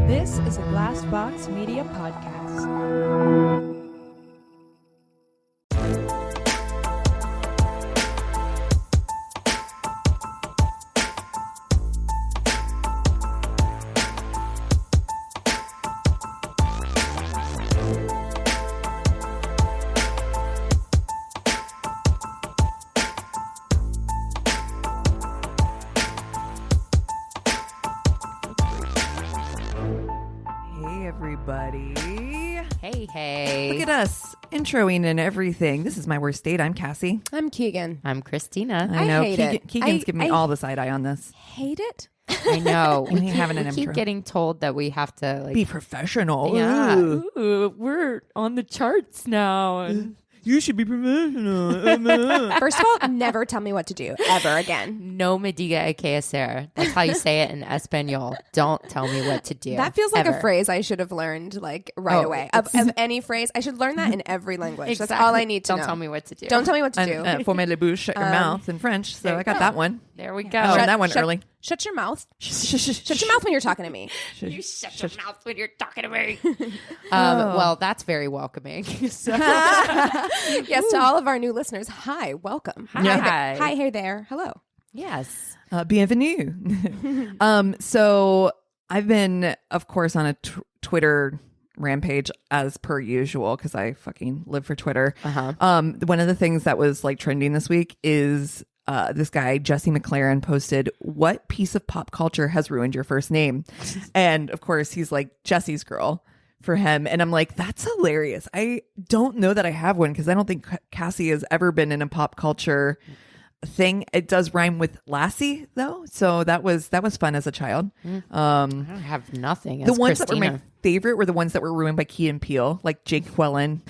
This is a Glassbox Media podcast. Hey. Look at us, introing and everything. This is My Worst Date. I'm Cassie. I'm Keegan. I'm Christina. I know. hate it. Keegan's giving me all the side eye on this. Hate it? I know. We ain't having an keep intro. getting told that we have to Be professional. Yeah. Ooh. Ooh, we're on the charts now. And You should be professional. First of all, never tell me what to do ever again. no me diga a que hacer. That's how you say it in Espanol. Don't tell me what to do. That feels like ever. a phrase I should have learned like right away. Of any phrase, I should learn that in every language. Exactly. That's all I need to Don't know. tell me what to do. Don't tell me what to do. And former le bouche, shut your mouth in French. So I got that one. There we go. I learned that one early. Shut your mouth. Shut your mouth when you're talking to me. You shut your mouth when you're talking to me. Well, that's very welcoming. So. Yes, to all of our new listeners, hi, welcome. Hi. Hi, hey there. Hello. Yes. Bienvenue. So I've been, of course, on a Twitter rampage as per usual because I fucking live for Twitter. One of the things that was like trending this week is this guy, Jesse McLaren, posted, "What piece of pop culture has ruined your first name?" And of course, he's like Jesse's girl for him. And I'm like, that's hilarious. I don't know that I have one because I don't think Cassie has ever been in a pop culture thing. It does rhyme with Lassie though, so that was fun as a child. I have nothing. The as ones Christina. that were my favorite were the ones that were ruined by Key and Peele, like Jake Quellen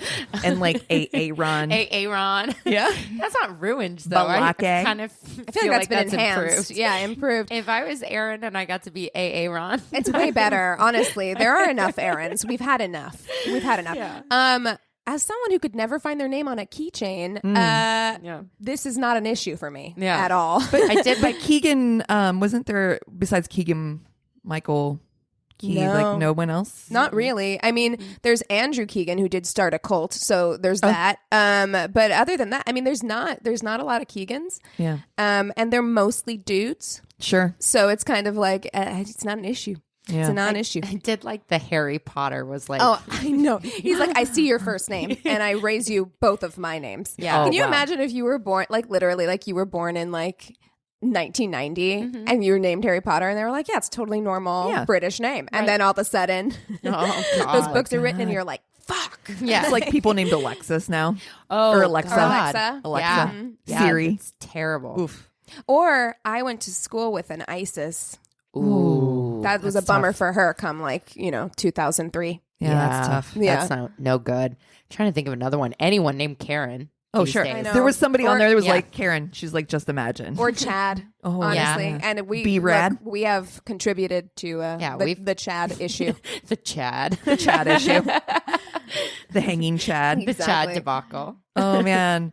and like Aaron. Aaron. Yeah, That's not ruined though. I Balake. kind of I feel like that's been enhanced. improved. Yeah, improved. If I was Aaron and I got to be Aaron, It's way better, honestly. There are enough errands. We've had enough. Yeah. As someone who could never find their name on a keychain, yeah. this is not an issue for me Yeah. at all. but I did. But Keegan, wasn't there besides Keegan, Michael Key, No. like no one else? Not really. I mean, there's Andrew Keegan who did start a cult, so there's that. But other than that, I mean, there's not a lot of Keegans. Yeah, And they're mostly dudes, sure. so it's kind of like it's not an issue. Yeah. It's a non-issue. I did like the Harry Potter was like, Oh, I know. He's like, I see your first name and I raise you both of my names. Yeah. Can you wow. imagine if you were born, like literally, like you were born in like 1990 and you were named Harry Potter and they were like, yeah, it's a totally normal British name. And then all of a sudden, oh those god, books are written and you're like, fuck. yeah, It's like people named Alexis now. oh or Alexa. God. Alexa. Yeah. Mm-hmm. Yeah, Siri. it's terrible. Oof. Or I went to school with an ISIS. Ooh, That was a that's bummer tough. for her come like, 2003. Yeah, that's tough. Yeah. That's not no good. Trying to think of another one. Anyone named Karen. Oh, these sure. days. I know. There was somebody on Or- there that was yeah. like Karen. She's like, just imagine. Or Chad, Oh, honestly. yeah. And we B-Rad. look, we have contributed to the Chad issue. The Chad. the Chad issue. The hanging Chad. The Chad Exactly. debacle. Oh, man.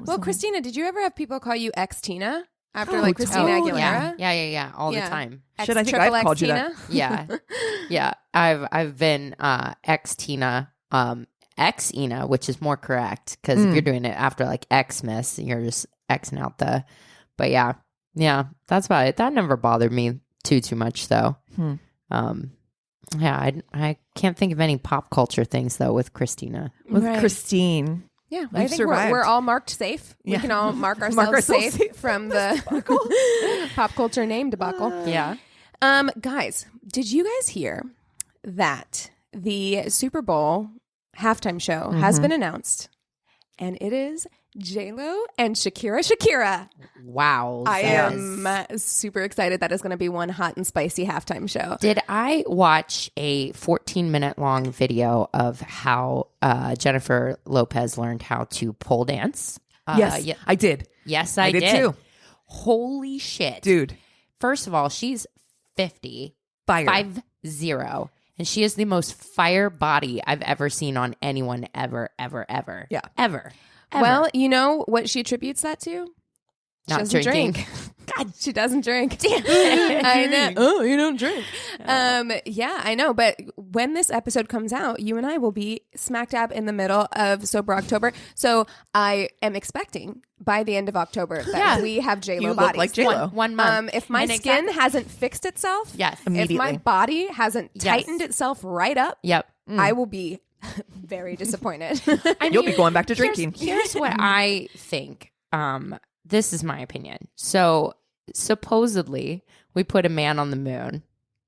Well, Christina, did you ever have people call you X-Tina after Oh, like Christina totally. Aguilera? Yeah. All Yeah. the time. Shit, I think I've called you that. Yeah. Yeah. I've been ex Tina, ex Ina, which is more correct because if you're doing it after like Xmas, you're just Xing out the. But yeah, that's about it. That never bothered me too much though. Yeah, I can't think of any pop culture things though with Christina. With Right. Christine. Yeah, We've I think survived. we're all marked safe. Yeah. We can all mark ourselves, ourselves safe from the pop culture name debacle. Yeah. Guys, did you guys hear that the Super Bowl halftime show has been announced, and it is J-Lo and Shakira. Wow. I am super excited. That is going to be one hot and spicy halftime show. Did I watch a 14-minute long video of how Jennifer Lopez learned how to pole dance? Yes, I did. Yes, I did too. Holy shit. Dude. First of all, she's 50. Fire. 50. And she is the most fire body I've ever seen on anyone ever. Yeah. Ever. Well, you know what she attributes that to? Not she doesn't drinking. drink. God, she doesn't drink. damn it. I know. Oh, you don't drink. Yeah, I know. But when this episode comes out, you and I will be smack dab in the middle of Sober October. So I am expecting by the end of October that we have J-Lo You bodies. look like J-Lo. One month. If my skin hasn't fixed itself, Yes. if Immediately. my body hasn't tightened itself right up, Yep. I will be very disappointed. You'll be going back to drinking. Here's what I think. This is my opinion. So supposedly we put a man on the moon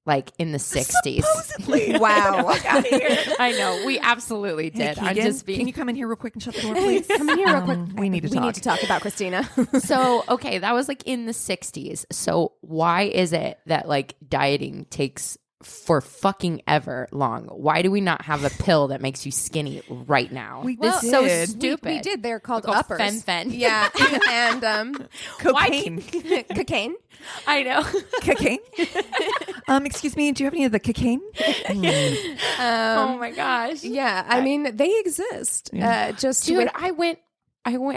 like in the 60s. Supposedly. Wow. I know. We absolutely did. Hey, I'm Keegan, just being can you come in here real quick and shut the door, please? Come in here real quick. We need to We talk. need to talk about Christina. So, okay, that was like in the 60s. So why is it that like dieting takes for fucking ever long? Why do we not have a pill that makes you skinny right now? This is so did. stupid. We did. They're called They're called uppers. fen-phen. Yeah. And Cocaine. cocaine. I know. Cocaine? Excuse me, do you have any of the cocaine? Oh my gosh. Yeah. I mean, they exist. Just Dude, with, I went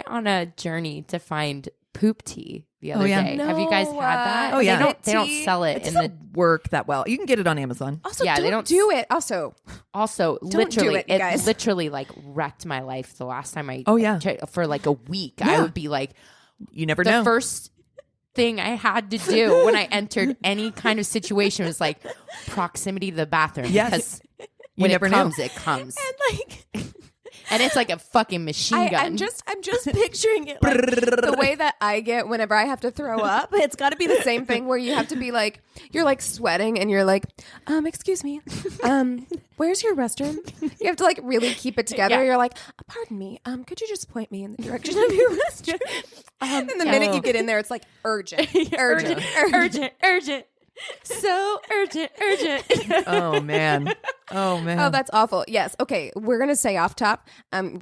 on a journey to find poop tea the other yeah. day. Have you guys had that? Oh, yeah. They don't Tea. sell it It in the doesn't work that well. You can get it on Amazon. also, Yeah, don't, they don't do it. Also, Also, do literally, it, you guys. literally like wrecked my life the last time I. Oh, yeah. For like a week, I Yeah. would be like You never the know. first thing I had to do when I entered any kind of situation was like proximity to the bathroom. Yes. Because You when never it know. comes, it comes, and like, and it's like a fucking machine gun. I'm just picturing it like the way that I get whenever I have to throw up. It's got to be the same thing where you have to be like, you're like sweating and you're like, excuse me, where's your restroom? You have to like really keep it together. Yeah. You're like, pardon me, could you just point me in the direction of your restroom? And the minute you get in there, it's like urgent. urgent. So urgent. Oh, man. Oh, man. Oh, that's awful. Yes. Okay. We're going to say off top.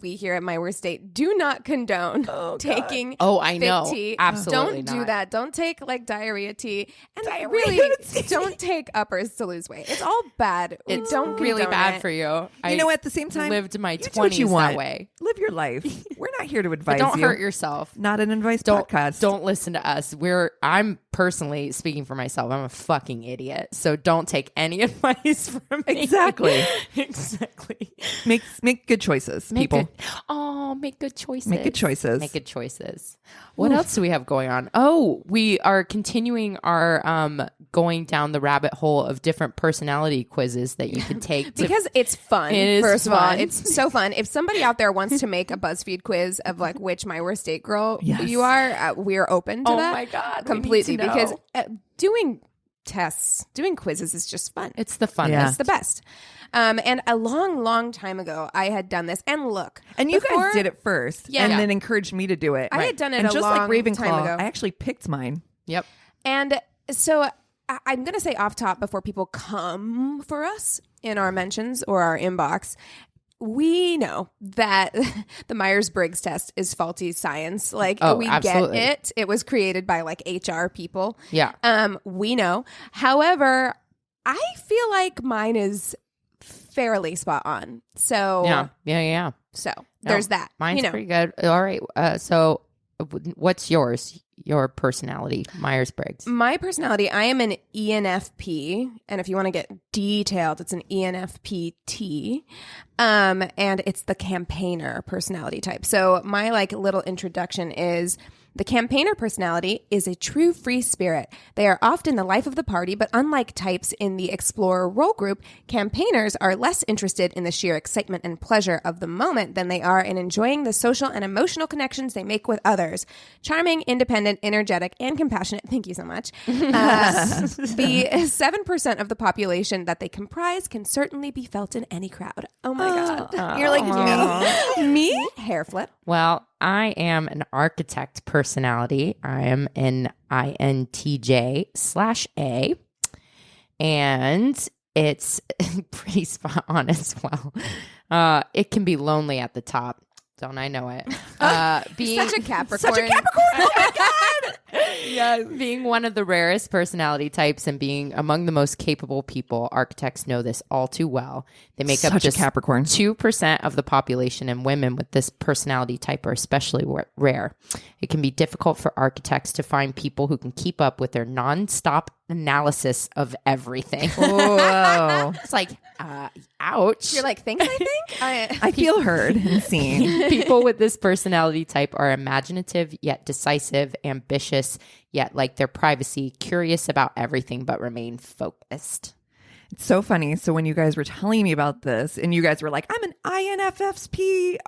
We here at My Worst Date do not condone taking Oh, I fig know. tea. Absolutely Don't do not. that. Don't take like diarrhea tea. And really don't take uppers to lose weight. It's all bad. It's don't really condone bad it. for you. You know, at the same time, lived my you do what 20s you want. that way. Live your life. We're not here to But advise don't you. hurt yourself. Not an advice Don't podcast. don't listen to us. I'm personally speaking for myself. I'm a fucking idiot. So don't take any advice from me. Exactly. Exactly. Make good choices, people. Make good choices. Make good choices. Make good choices. What else do we have going on? Oh, we are continuing our going down the rabbit hole of different personality quizzes that you can take to Because it's fun. It is First of all, fun. it's so fun. If somebody out there wants to make a BuzzFeed quiz of like which My Worst Date girl Yes. you are, we're open to Oh that. my God, we need completely to know. because doing tests, doing quizzes is just fun. It's the funnest. Yeah. It's the best. And a long time ago, I had done this. And look, And you before- guys did it first, Yeah. and Yeah. then encouraged me to do it. I had done it and a just long like Ravenclaw, time ago. I actually picked mine. Yep. And so I'm going to say off top before people come for us in our mentions or our inbox. We know that the Myers-Briggs test is faulty science. Like we absolutely. get it. It was created by like HR people. Yeah. We know. However, I feel like mine is fairly spot on. So Yeah. So there's that. Mine's pretty good. All right. So what's yours? Your personality, Myers-Briggs. My personality, I am an ENFP, and if you want to get detailed, it's an ENFPT, and it's the campaigner personality type. So my like little introduction is the campaigner personality is a true free spirit. They are often the life of the party, but unlike types in the explorer role group, campaigners are less interested in the sheer excitement and pleasure of the moment than they are in enjoying the social and emotional connections they make with others. Charming, independent, energetic, and compassionate. Thank you so much. The 7% of the population that they comprise can certainly be felt in any crowd. Oh my God. You're like me? Hair flip. Well, I am an architect personality. I am an INTJ/A, and it's pretty spot on as well. It can be lonely at the top. Don't I know it? Being Such a Capricorn. Such a Capricorn. Oh my God. Yes. Being one of the rarest personality types and being among the most capable people, architects know this all too well. They make up Such a just Capricorn. 2% of the population, and women with this personality type are especially rare. It can be difficult for architects to find people who can keep up with their nonstop analysis of everything. Whoa. It's like, ouch. You're like, thanks, I think? I feel heard and seen. People with this personality type are imaginative, yet decisive, ambitious, yet like their privacy, curious about everything, but remain focused. It's so funny. So when you guys were telling me about this and you guys were like, I'm an INFSPRQ.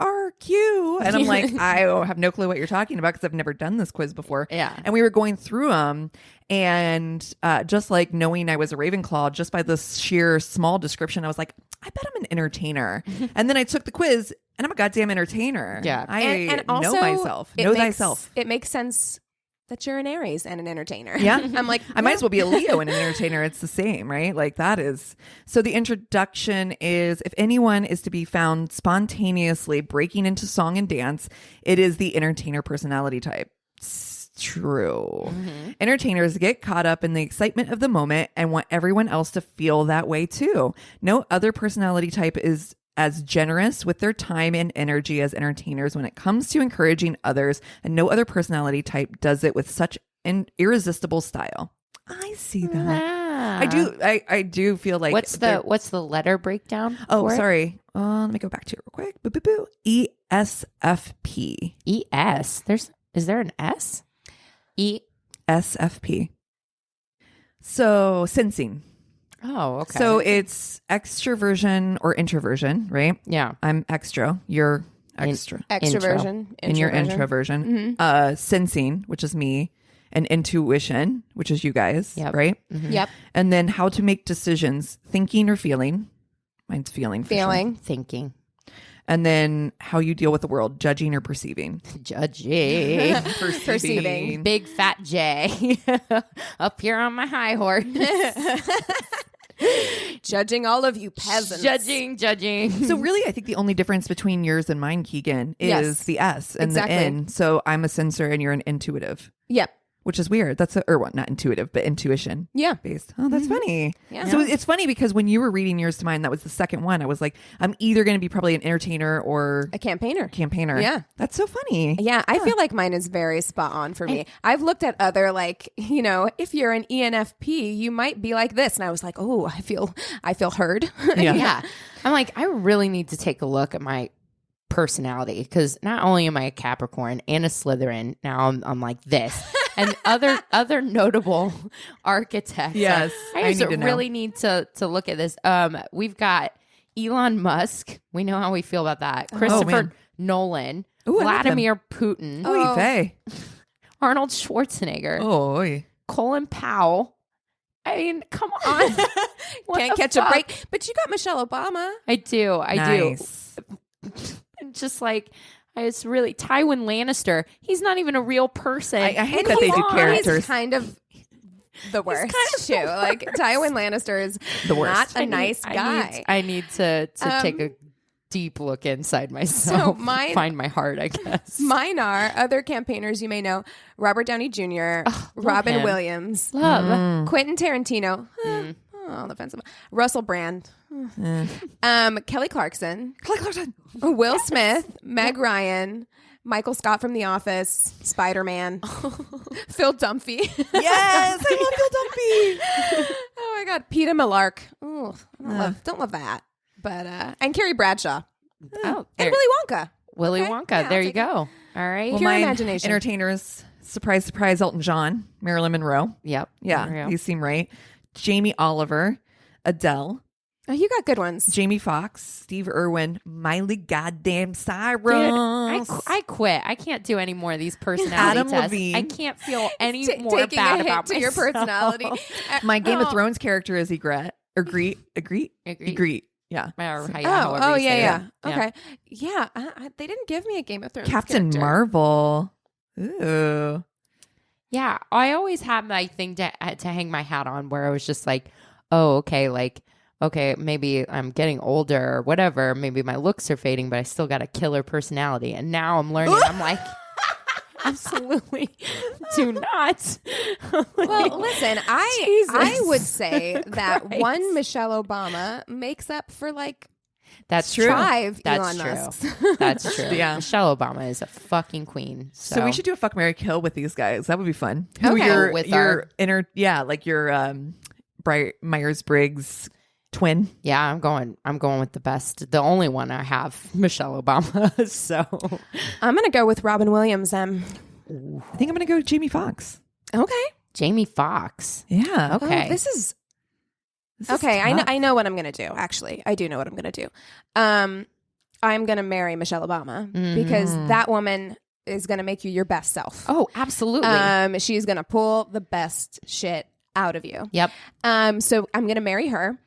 And I'm like, I have no clue what you're talking about because I've never done this quiz before. Yeah. And we were going through them. And just like knowing I was a Ravenclaw, just by the sheer small description, I was like, I bet I'm an entertainer. And then I took the quiz and I'm a goddamn entertainer. Yeah. And also, know myself. it Know makes- thyself. It makes sense that you're an Aries and an entertainer. Yeah. I'm like, I might as well be a Leo and an entertainer. It's the same, right? Like that is. So the introduction is, if anyone is to be found spontaneously breaking into song and dance, it is the entertainer personality type. It's true. Entertainers get caught up in the excitement of the moment and want everyone else to feel that way too. No other personality type is as generous with their time and energy as entertainers when it comes to encouraging others, and no other personality type does it with such an irresistible style. I see that. I do feel like What's the letter breakdown? Oh, for it? sorry. Let me go back to it real quick. Boo, boo, boo. ESFP. ES. Is there an S? SFP. So sensing. Oh, okay. So it's extroversion or introversion, right? yeah. I'm extra. You're extra. extroversion. And you're introversion. introversion. Sensing, which is me, and intuition, which is you guys, Yep. right? Yep. And then how to make decisions, thinking or feeling. Mine's feeling. for sure. Feeling. Thinking. And then how you deal with the world, judging or perceiving. Judging. Perceiving. Big fat J. Up here on my high horse. Judging all of you peasants. Judging. So really, I think the only difference between yours and mine, Keegan, is Yes. the S and Exactly. the N. So I'm a sensor and you're an intuitive, Yep. which is weird. That's not intuitive, but intuition Yeah. based. Oh, that's funny. Yeah. So it's funny because when you were reading yours to mine, that was the second one. I was like, I'm either going to be probably an entertainer or A campaigner. campaigner. Yeah. That's so funny. Yeah, I feel like mine is very spot on for me. I've looked at other, like, if you're an ENFP, you might be like this. And I was like, oh, I feel heard. Yeah. I'm like, I really need to take a look at my personality because not only am I a Capricorn and a Slytherin, now I'm like this. And other notable architects. Yes, I just I need to know. really need to look at this. We've got Elon Musk. We know how we feel about that. Christopher man. Nolan. Ooh, I like Vladimir Putin. Oy vey. Arnold Schwarzenegger. Oh, oy. Colin Powell. I mean, come on. What Can't the catch fuck? a break. But you got Michelle Obama. I do. Nice. Just like it's really Tywin Lannister. He's not even a real person. I hate And that they he's do on- characters. He's kind of the worst, too. Like, Tywin Lannister is The worst. not a nice guy. I need to take a deep look inside myself. Find my heart, I guess. Mine are other campaigners you may know: Robert Downey Jr., Robin him. Williams, Love. Quentin Tarantino, on the fence, Russell Brand, Kelly Clarkson, Will Smith, Meg Ryan, Michael Scott from The Office, Spider-Man, Phil Dunphy. Yes, I love Phil Dunphy. Oh my God, Peter Millark. Ooh, don't love that. But and Carrie Bradshaw Oh, and there- Willy Wonka. Willy Okay. Wonka. Yeah, there I'll you take go. All right. Well, Pure my imagination. entertainers, surprise, surprise, Elton John, Marilyn Monroe. Yep. Yeah, There we go. these seem right. Jamie Oliver, Adele, Oh, you got good ones. Jamie Foxx, Steve Irwin, Miley goddamn Cyrus. Dude, I quit. I can't do any more of these personality Adam tests. Levine. I can't feel any Taking more a bad hit about to your myself. personality. My Game Oh. of Thrones character is Ygritte. Ygritte. Yeah. Oh, yeah, yeah. Yeah. Okay. Yeah. They didn't give me a Game of Thrones Captain character. Marvel. Ooh. Yeah, I always had my thing to hang my hat on where I was just like, oh, okay, maybe I'm getting older or whatever. Maybe my looks are fading, but I still got a killer personality. And now I'm learning. I'm like, absolutely do not. Well, listen, I would say that Christ. one Michelle Obama makes up for like That's true. 5 That's Elon true. Musks. That's true. Yeah. Michelle Obama is a fucking queen. So we should do a fuck, marry, kill with these guys. That would be fun. Who Okay. your, With your our- inner, yeah, like your Myers-Briggs twin. Yeah, I'm going with the best. The only one I have, Michelle Obama. So I'm gonna go with Robin Williams. I think I'm gonna go with Jamie Foxx. Okay. Jamie Foxx. Yeah. Okay. Oh, this is This is okay. tough. I know what I'm gonna do. Actually, I do know what I'm gonna do. I'm gonna marry Michelle Obama because that woman is gonna make you your best self. Oh, absolutely. She's gonna pull the best shit out of you. Yep. So I'm gonna marry her.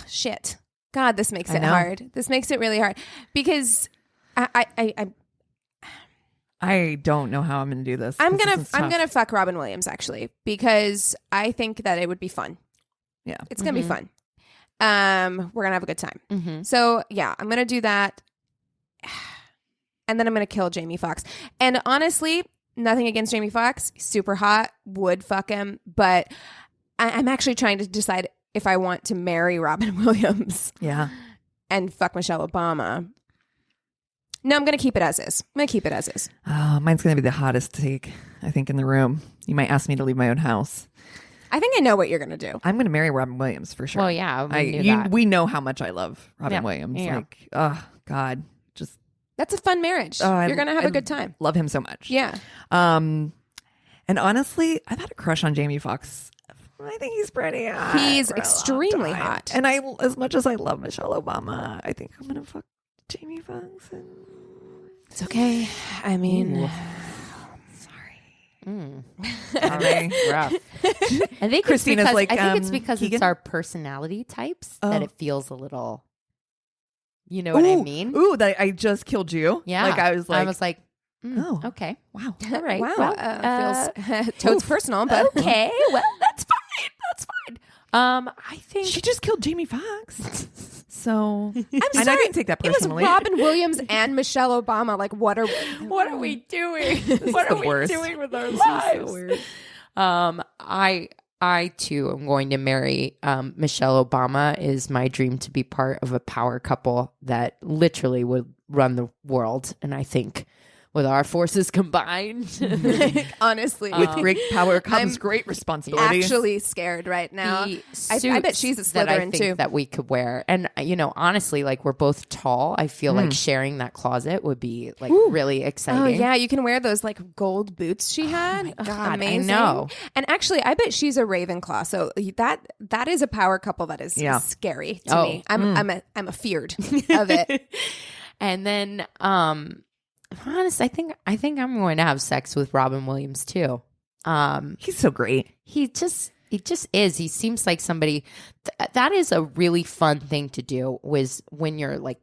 Shit. God, this makes I it know. hard. This makes it really hard because I don't know how I'm gonna do this. I'm 'cause gonna this is tough. I'm gonna fuck Robin Williams actually because I think that it would be fun. Yeah. It's gonna be fun. We're gonna have a good time. Mm-hmm. So yeah, I'm gonna do that, and then I'm gonna kill Jamie Foxx. And honestly, nothing against Jamie Foxx, super hot, would fuck him, but I'm actually trying to decide if I want to marry Robin Williams Yeah. and fuck Michelle Obama. No, I'm gonna keep it as is. I'm gonna keep it as is. Oh, mine's gonna be the hottest take, I think, in the room. You might ask me to leave my own house. I think I know what you're gonna do. I'm gonna marry Robin Williams for sure. Well, yeah, we knew that. We know how much I love Robin Yeah. Williams. Yeah. Like, oh God, just That's a fun marriage. You're gonna have a good time. Love him so much. Yeah. And honestly, I've had a crush on Jamie Foxx. I think he's pretty hot. He's for a long extremely time. hot. And I, as much as I love Michelle Obama, I think I'm gonna fuck Jamie Foxx. And... It's okay. I mean, Sorry. Rough. I think Christina's it's because, like, I think it's because Keegan? it's our personality types that Oh. it feels a little. You know what I mean? Ooh, that I just killed you. Yeah. Like I was like, oh, oh. okay. wow. All right. wow, Well, feels totes personal, but okay. Well, that's fine. That's fine. I think She just killed Jamie Foxx. So I'm and I sorry. didn't take that It was personally. Robin Williams and Michelle Obama. Like, what are we doing? What are the we worst. doing with our This is so lives? weird. I too am going to marry Michelle Obama. Is my dream to be part of a power couple that literally would run the world. And I think with our forces combined, honestly? With great power comes I'm great responsibility. actually scared right now. the I bet she's a suits that I Slytherin think too. that we could wear. And honestly, like we're both tall. I feel like sharing that closet would be like really exciting. Oh yeah, you can wear those like gold boots she had. my Ugh, God, I amazing. know. And actually, I bet she's a Ravenclaw. So that is a power couple that is Yeah. scary to Oh. me. I'm a feared of it. And then, honest, I think I'm going to have sex with Robin Williams too. He's so great. He just is. He seems like somebody that is a really fun thing to do. Was when you're like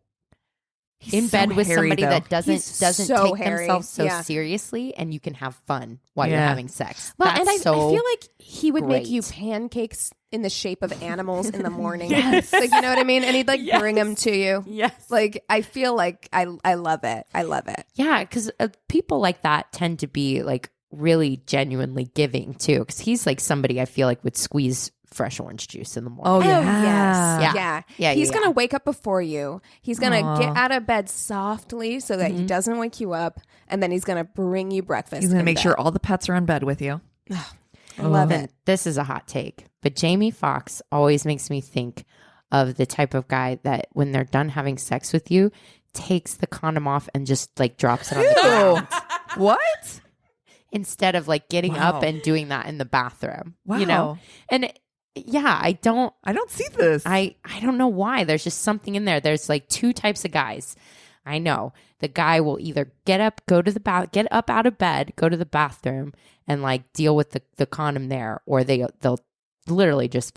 in so bed with hairy, somebody though. that doesn't He's so take hairy. themselves so Yeah. seriously, and you can have fun while you're Yeah. having sex. Well, That's and I so feel like he would make you great. pancakes in the shape of animals in the morning. Like, you know what I mean? And he'd like bring them to you. yes. Like, I feel like I love it. I love it. Yeah, because people like that tend to be like really genuinely giving too. Because he's like somebody I feel like would squeeze fresh orange juice in the morning. Oh, Oh, yeah. yes. Yeah. Yeah. Yeah, He's yeah, going to yeah. wake up before you. He's going to Aw. get out of bed softly so that he doesn't wake you up. And then he's going to bring you breakfast. He's going to in make bed. sure all the pets are on bed with you. I love And it. this is a hot take, but Jamie Foxx always makes me think of the type of guy that when they're done having sex with you, takes the condom off and just like drops it on the ground What? instead of like getting Wow. up and doing that in the bathroom. Wow. You know? And yeah, I don't see this. I don't know why. There's just something in there. There's like two types of guys. I know. The guy will either get up, get up out of bed, go to the bathroom, and like deal with the condom there, or they'll literally just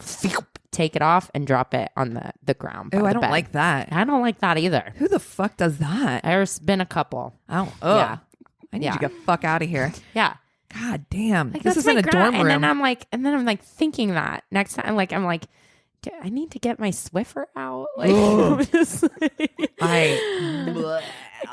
take it off and drop it on the ground. by Oh, the I don't bed. like that. I don't like that either. Who the fuck does that? There's been a couple. Oh, Yeah. I need Yeah. to get fuck out of here. Yeah. God damn. Like, This that's isn't my a dorm room. And then I'm like thinking that next time, I'm like, I need to get my Swiffer out. Like, I'm just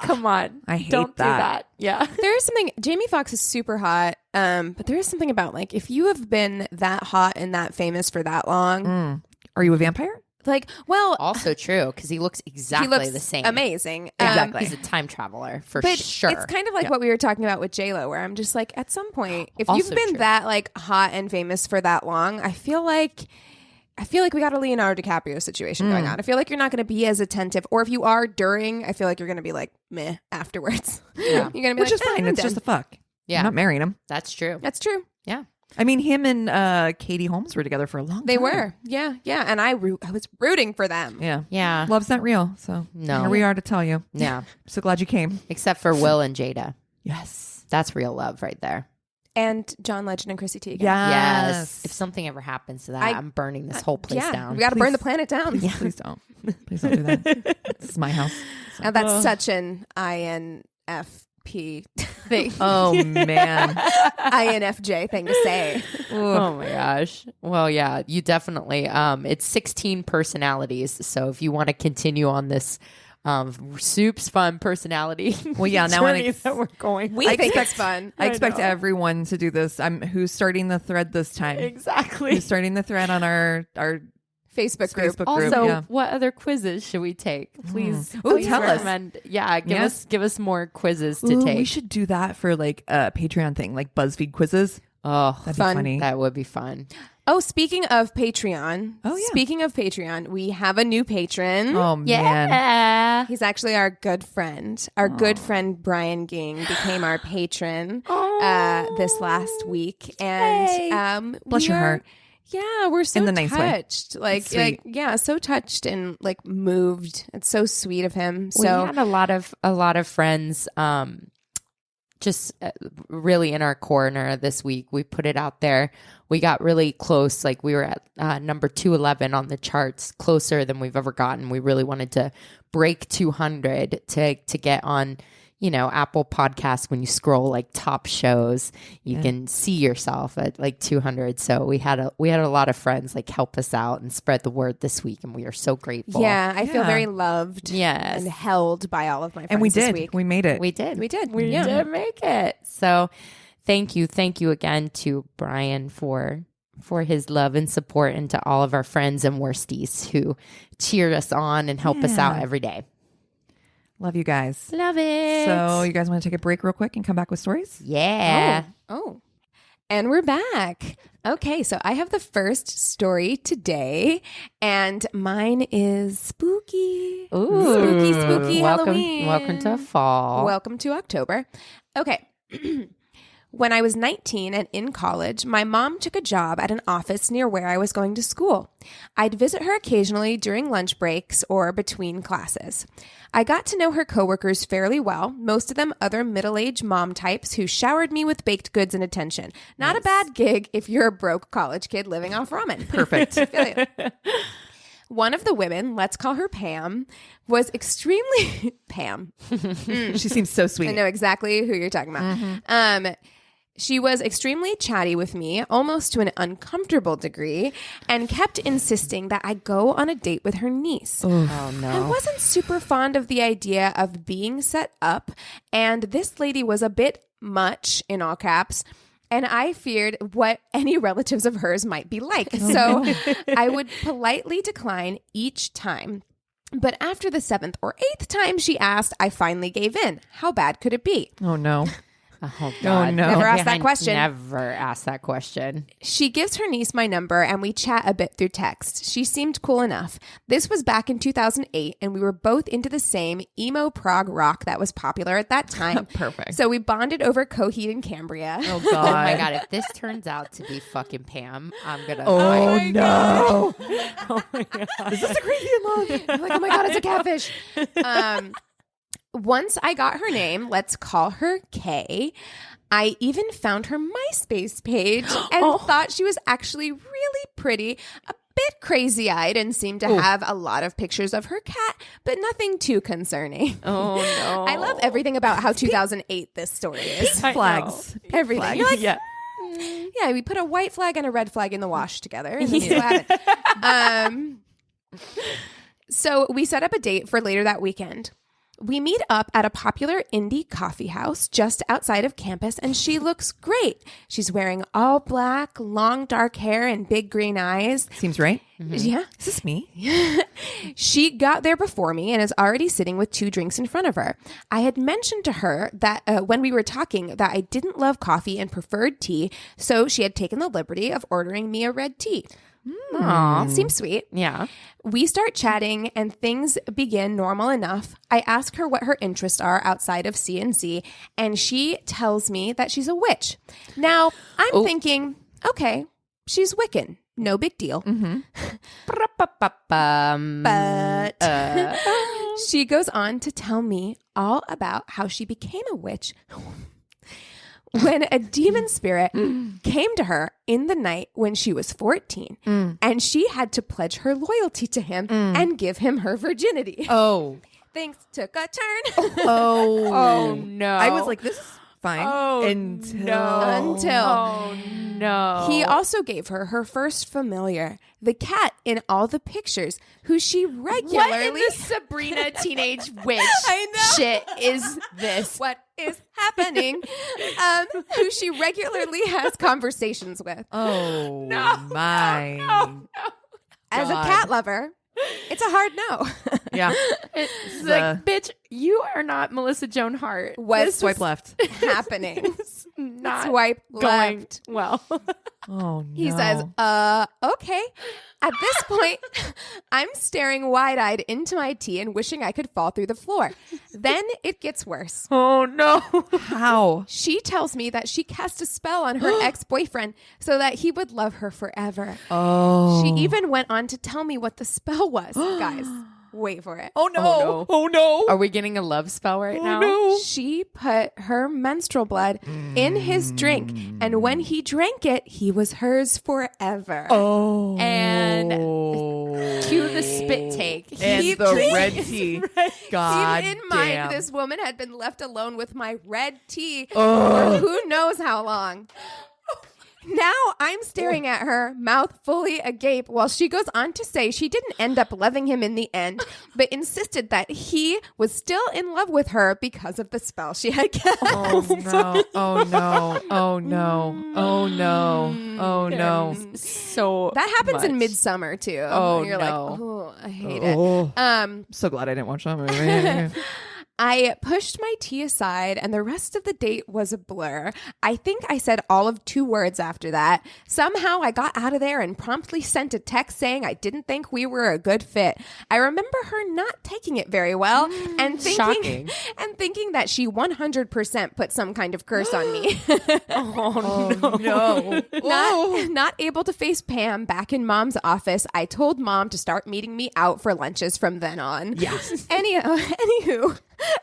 come on. I hate Don't do that. Yeah. There is something, Jamie Foxx is super hot, but there is something about like, if you have been that hot and that famous for that long. Are you a vampire? Like, well, Also true, because he looks exactly the same. Amazing. Exactly. He's a time traveler for But sure. it's kind of like what we were talking about with J-Lo, where I'm just like, at some point, if Also you've been true. that like hot and famous for that long, I feel like we got a Leonardo DiCaprio situation going on. I feel like you're not going to be as attentive, or if you are during, I feel like you're going to be like meh afterwards. Yeah. You're going to be Which like, is fine. I'm It's done. just a fuck. Yeah. I'm not marrying him. That's true. That's true. Yeah. I mean, him and Katie Holmes were together for a long time. They were, yeah, and I was rooting for them. Yeah. Yeah. Love's not real. So No. here we are to tell you. Yeah. So glad you came. Except for Will and Jada. Yes. That's real love right there. And John Legend and Chrissy Teigen. Yes. If something ever happens to that, I'm burning this whole place down. We got to burn the planet down. Yeah. Please don't. Please don't do that. This is my house. So. Now that's such an INFP thing. Oh, man. INFJ thing to say. Oh my gosh. Well, yeah, you definitely. It's 16 personalities. So if you want to continue on this Soup's fun personality, Well, yeah, now journey that we're going. We think it's fun. I expect know. everyone to do this. Who's starting the thread this time? Exactly. Who's starting the thread on our Facebook group. Facebook group? Also, Yeah. what other quizzes should we take? Please, Ooh, please tell us. recommend. Yeah, Yes. give us more quizzes to Ooh, take. we should do that for like a Patreon thing, like BuzzFeed quizzes. Oh, That'd Fun. be funny. that would be fun. Oh, speaking of Patreon. Oh, yeah. Speaking of Patreon, we have a new patron. Oh man. Yeah. He's actually our good friend. Our good friend Brian Ging became our patron this last week, and Bless your heart. Yeah, we're so In the nice way. touched. Like, Sweet. yeah, so touched and like moved. It's so sweet of him. We So had a lot of friends just really in our corner this week. We put it out there. We got really close. Like we were at number 211 on the charts, closer than we've ever gotten. We really wanted to break 200 to get on, Apple Podcasts. When you scroll like top shows, you can see yourself at like 200. So we had a lot of friends like help us out and spread the word this week, and we are so grateful. yeah, I feel Yeah. very loved Yes. and held by all of my friends And we this did. week. We made it. We did. We did. We Yeah. did make it. So thank you again to Brian for his love and support, and to all of our friends and worsties who cheer us on and help us out every day. Love you guys. Love it. So you guys want to take a break real quick and come back with stories? yeah. Oh. And we're back. Okay, so I have the first story today, and mine is spooky. Ooh. Spooky Halloween. Welcome to fall. Welcome to October. Okay. When I was 19 and in college, my mom took a job at an office near where I was going to school. I'd visit her occasionally during lunch breaks or between classes. I got to know her coworkers fairly well, most of them other middle-aged mom types who showered me with baked goods and attention. Not a bad gig if you're a broke college kid living off ramen. Perfect. I feel you. One of the women, let's call her Pam, was extremely Pam. She seems so sweet. I know exactly who you're talking about. She was extremely chatty with me, almost to an uncomfortable degree, and kept insisting that I go on a date with her niece. Oh no. I wasn't super fond of the idea of being set up, and this lady was a bit much, in all caps, and I feared what any relatives of hers might be like. So I would politely decline each time. But after the 7th or 8th time she asked, I finally gave in. How bad could it be? Oh no. Oh God. no. Never asked that I question. Never asked that question. She gives her niece my number and we chat a bit through text. She seemed cool enough. This was back in 2008 and we were both into the same emo prog rock that was popular at that time. Perfect. So we bonded over Coheed and Cambria. Oh Oh God. my God. If this turns out to be fucking Pam, I'm gonna. Oh, no. Oh my God. Is this a crazy in love? I'm like, oh my God, it's a catfish. Once I got her name, let's call her Kay, I even found her MySpace page and thought she was actually really pretty, a bit crazy-eyed, and seemed to have a lot of pictures of her cat, but nothing too concerning. Oh no. I love everything about how 2008 this story is. I know. Flags. Everything. You're like, Yeah. Yeah, we put a white flag and a red flag in the wash together. And then slap it. So we set up a date for later that weekend. We meet up at a popular indie coffee house just outside of campus, and she looks great. She's wearing all black, long dark hair, and big green eyes. Seems right. Yeah. Is this me? She got there before me and is already sitting with 2 drinks in front of her. I had mentioned to her that when we were talking that I didn't love coffee and preferred tea, so she had taken the liberty of ordering me a red tea. Aw. Seems sweet. Yeah. We start chatting and things begin normal enough. I ask her what her interests are outside of CNC, and she tells me that she's a witch. Now, I'm thinking, okay, she's Wiccan. No big deal. But she goes on to tell me all about how she became a witch when a demon spirit came to her in the night when she was 14, and she had to pledge her loyalty to him and give him her virginity. Oh. Things took a turn. Oh, no. I was like, this is fine until. Oh, no. He also gave her first familiar, the cat in all the pictures, who she regularly... What in the Sabrina teenage witch shit is this? What is happening? Who she regularly has conversations with. Oh, my. As a God. cat lover, it's a hard no. Yeah. It's like, bitch, you are not Melissa Joan Hart. What's Swipe left. happening? It's not Swipe going left. well. Oh, no. He says, okay. At this point, I'm staring wide-eyed into my tea and wishing I could fall through the floor. Then it gets worse. Oh, no. How? She tells me that she cast a spell on her ex-boyfriend so that he would love her forever. Oh. She even went on to tell me what the spell was. Guys, wait for it. Oh, no. Oh, no. Are we getting a love spell right now? No. She put her menstrual blood in his drink, and when he drank it, he was hers forever. Oh. And cue the spit take. And Keep the drinking. red tea. God Keep in damn. mind, this woman had been left alone with my red tea for who knows how long. Now I'm staring at her, mouth fully agape, while she goes on to say she didn't end up loving him in the end, but insisted that he was still in love with her because of the spell she had cast. Oh, no. Oh, no. Oh, no. Oh, no. Oh, no. So That happens in much. Midsummer too. Oh, You're no. like, oh, I hate it. Oh. So glad I didn't watch that movie. I pushed my tea aside and the rest of the date was a blur. I think I said all of 2 words after that. Somehow I got out of there and promptly sent a text saying I didn't think we were a good fit. I remember her not taking it very well and Shocking. thinking that she 100% put some kind of curse on me. Oh, no. Not able to face Pam back in Mom's office, I told Mom to start meeting me out for lunches from then on. Yes. Anywho,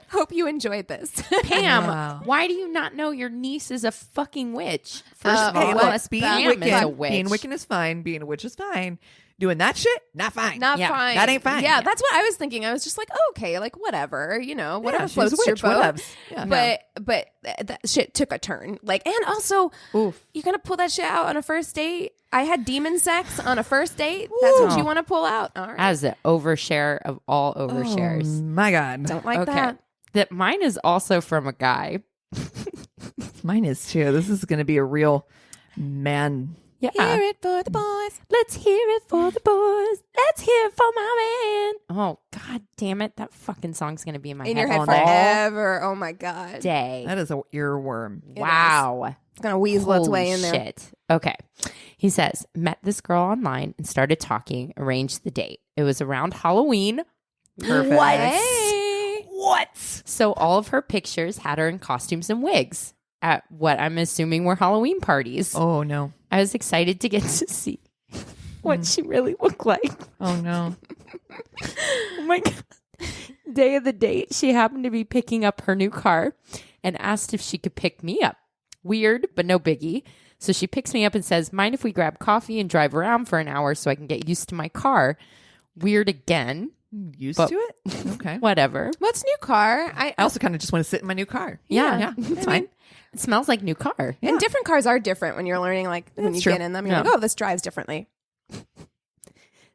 hope you enjoyed this. Pam, Wow. why do you not know your niece is a fucking witch? First of Hey, all, look, unless being Pam is a Wiccan, witch. being Wiccan is fine. Being a witch is fine. Doing that shit, not fine. Not Yeah, fine. that ain't fine. Yeah, Yeah. that's what I was thinking. I was just like, oh, okay, like whatever, whatever she's a floats your witch, boat. whatevs. Yeah. But that shit took a turn. Like, and also, you're gonna pull that shit out on a first date. I had demon sex on a first date. That's what you want to pull out. All right, As an overshare of all overshares. Oh, my God. don't like Okay. that. That mine is also from a guy. Mine is too. This is going to be a real man. Yeah. Hear it for the boys. Let's hear it for the boys. Let's hear it for my man. Oh, God damn it. That fucking song's going to be in my In head your head all forever. Oh my god, day. That is an earworm. Wow. it's gonna weasel its way in there. Shit. Okay. He says, met this girl online and started talking, arranged the date. It was around Halloween. Perfect. Hey. What? So all of her pictures had her in costumes and wigs at what I'm assuming were Halloween parties. Oh, no. I was excited to get to see what she really looked like. Oh, no. Oh my God. Day of the date, she happened to be picking up her new car and asked if she could pick me up. Weird, but no biggie. So she picks me up and says, mind if we grab coffee and drive around for an hour so I can get used to my car? Weird again. Used But- to it? Okay. Whatever. What's new car? I also kind of just want to sit in my new car. Yeah. Yeah. It's fine. It smells like new car. Yeah. And different cars are different when you're learning, like when you true. get in them, you're like, oh, this drives differently.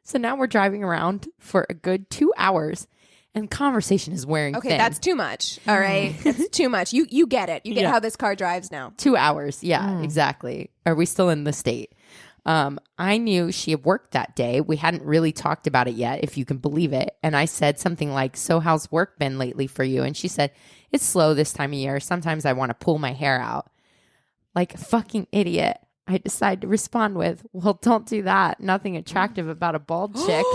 So now we're driving around for a good 2 hours and conversation is wearing Okay, thin. that's too much. All right. It's too much. You get it. You get how this car drives now. 2 hours. Yeah, exactly. Are we still in the state? I knew she had worked that day. We hadn't really talked about it yet, if you can believe it. And I said something like, so how's work been lately for you? And she said, it's slow this time of year. Sometimes I want to pull my hair out. Like a fucking idiot. I decide to respond with, well, don't do that. Nothing attractive about a bald chick.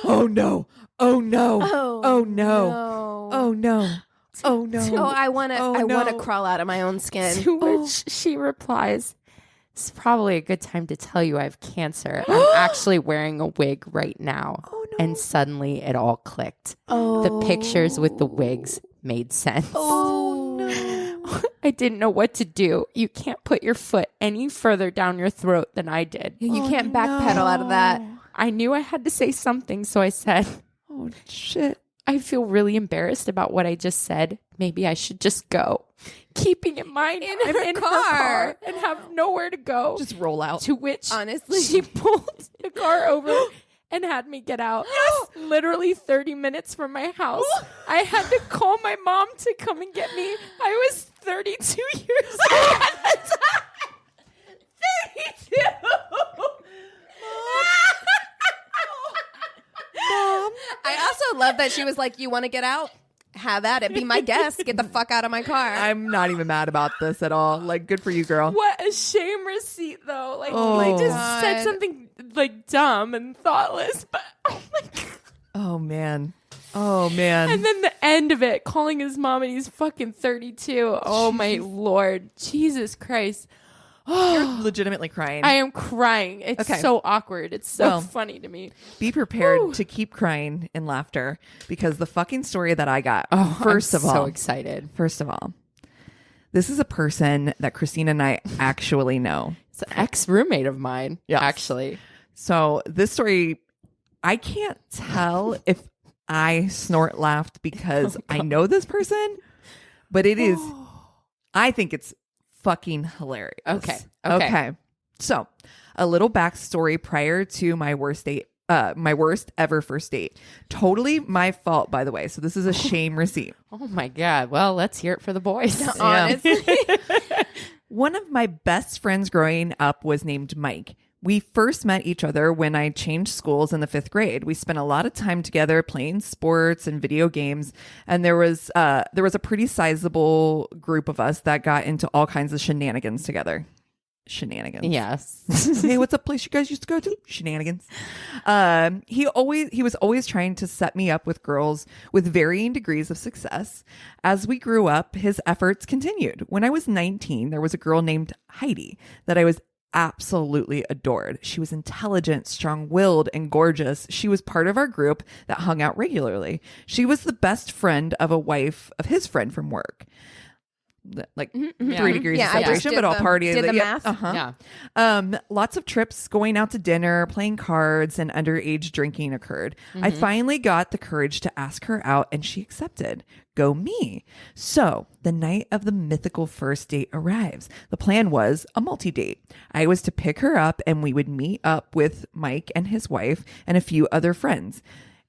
Oh no. Oh no. Oh no. No. Oh no. Oh no. Oh, I want to no. crawl out of my own skin. To which she replies, it's probably a good time to tell you I have cancer. I'm actually wearing a wig right now. Oh, no. And suddenly it all clicked. The pictures with the wigs made sense. Oh no. I didn't know what to do. You can't put your foot any further down your throat than I did. You can't backpedal out of that. I knew I had to say something, so I said, Oh shit. I feel really embarrassed about what I just said. Maybe I should just go. Keeping in mind I'm in her car and have nowhere to go. Just roll out. To which Honestly. she pulled the car over and had me get out. Literally 30 minutes from my house. I had to call my mom to come and get me. I was 32 years old at the time. 32. Mom. I also love that she was like, you want to get out? Have at it. Be my guest. Get the fuck out of my car. I'm not even mad about this at all. Like, good for you, girl. What a shame receipt, though. Like, Oh. I just God. said something like dumb and thoughtless, but oh my God. Oh man. Oh man. And then the end of it, calling his mom and he's fucking 32. Oh my Lord. Jesus Christ. You're legitimately crying. I am crying. It's Okay. so awkward. It's so Well, funny to me. Be prepared to keep crying in laughter because the fucking story that I got. Oh, first I'm of all, so excited. First of all, this is a person that Christina and I actually know. It's an ex-roommate of mine, Yes. actually. So this story, I can't tell if I snort laughed because I know this person, but it is, I think it's fucking hilarious. Okay. So a little backstory prior to my worst date. My worst ever first date. Totally my fault, by the way. So this is a shame receipt. Oh my God. Well, let's hear it for the boys. Honestly. One of my best friends growing up was named Mike. We first met each other when I changed schools in the 5th grade. We spent a lot of time together playing sports and video games, and there was a pretty sizable group of us that got into all kinds of shenanigans together. Shenanigans. Yes. Hey, what's a place you guys used to go to? Shenanigans. He was always trying to set me up with girls with varying degrees of success. As we grew up, his efforts continued. When I was 19, there was a girl named Heidi that I was absolutely adored. She was intelligent, strong-willed, and gorgeous. She was part of our group that hung out regularly. She was the best friend of a wife of his friend from work. Like 3 degrees Yeah, of I just separation, but all party. did the math. Uh-huh. Yeah. Lots of trips, going out to dinner, playing cards, and underage drinking occurred. I finally got the courage to ask her out, and she accepted. Go me. So the night of the mythical first date arrives. The plan was a multi-date. I was to pick her up, and we would meet up with Mike and his wife and a few other friends,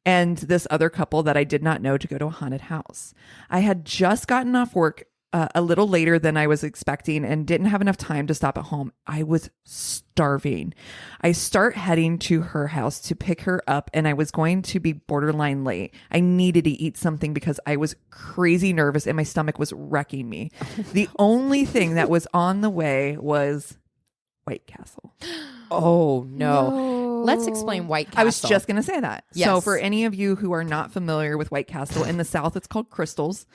and this other couple that I did not know, to go to a haunted house. I had just gotten off work a little later than I was expecting and didn't have enough time to stop at home. I was starving. I start heading to her house to pick her up, and I was going to be borderline late. I needed to eat something because I was crazy nervous and my stomach was wrecking me. The only thing that was on the way was White Castle. Oh, no. Let's explain White Castle. I was just going to say that. Yes. So for any of you who are not familiar with White Castle, in the South, it's called Crystals.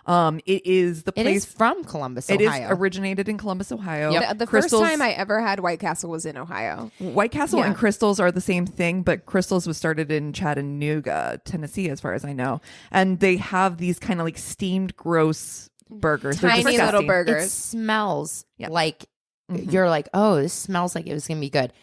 It is the place. It is from Columbus, It Ohio. is originated in Columbus, Ohio. The first time I ever had White Castle was in Ohio. White Castle and Crystals are the same thing, but Crystals was started in Chattanooga, Tennessee, as far as I know. And they have these kind of like steamed, gross burgers. They're Tiny little disgusting. burgers. It smells Yeah. like you're like, oh, this smells like it was going to be good.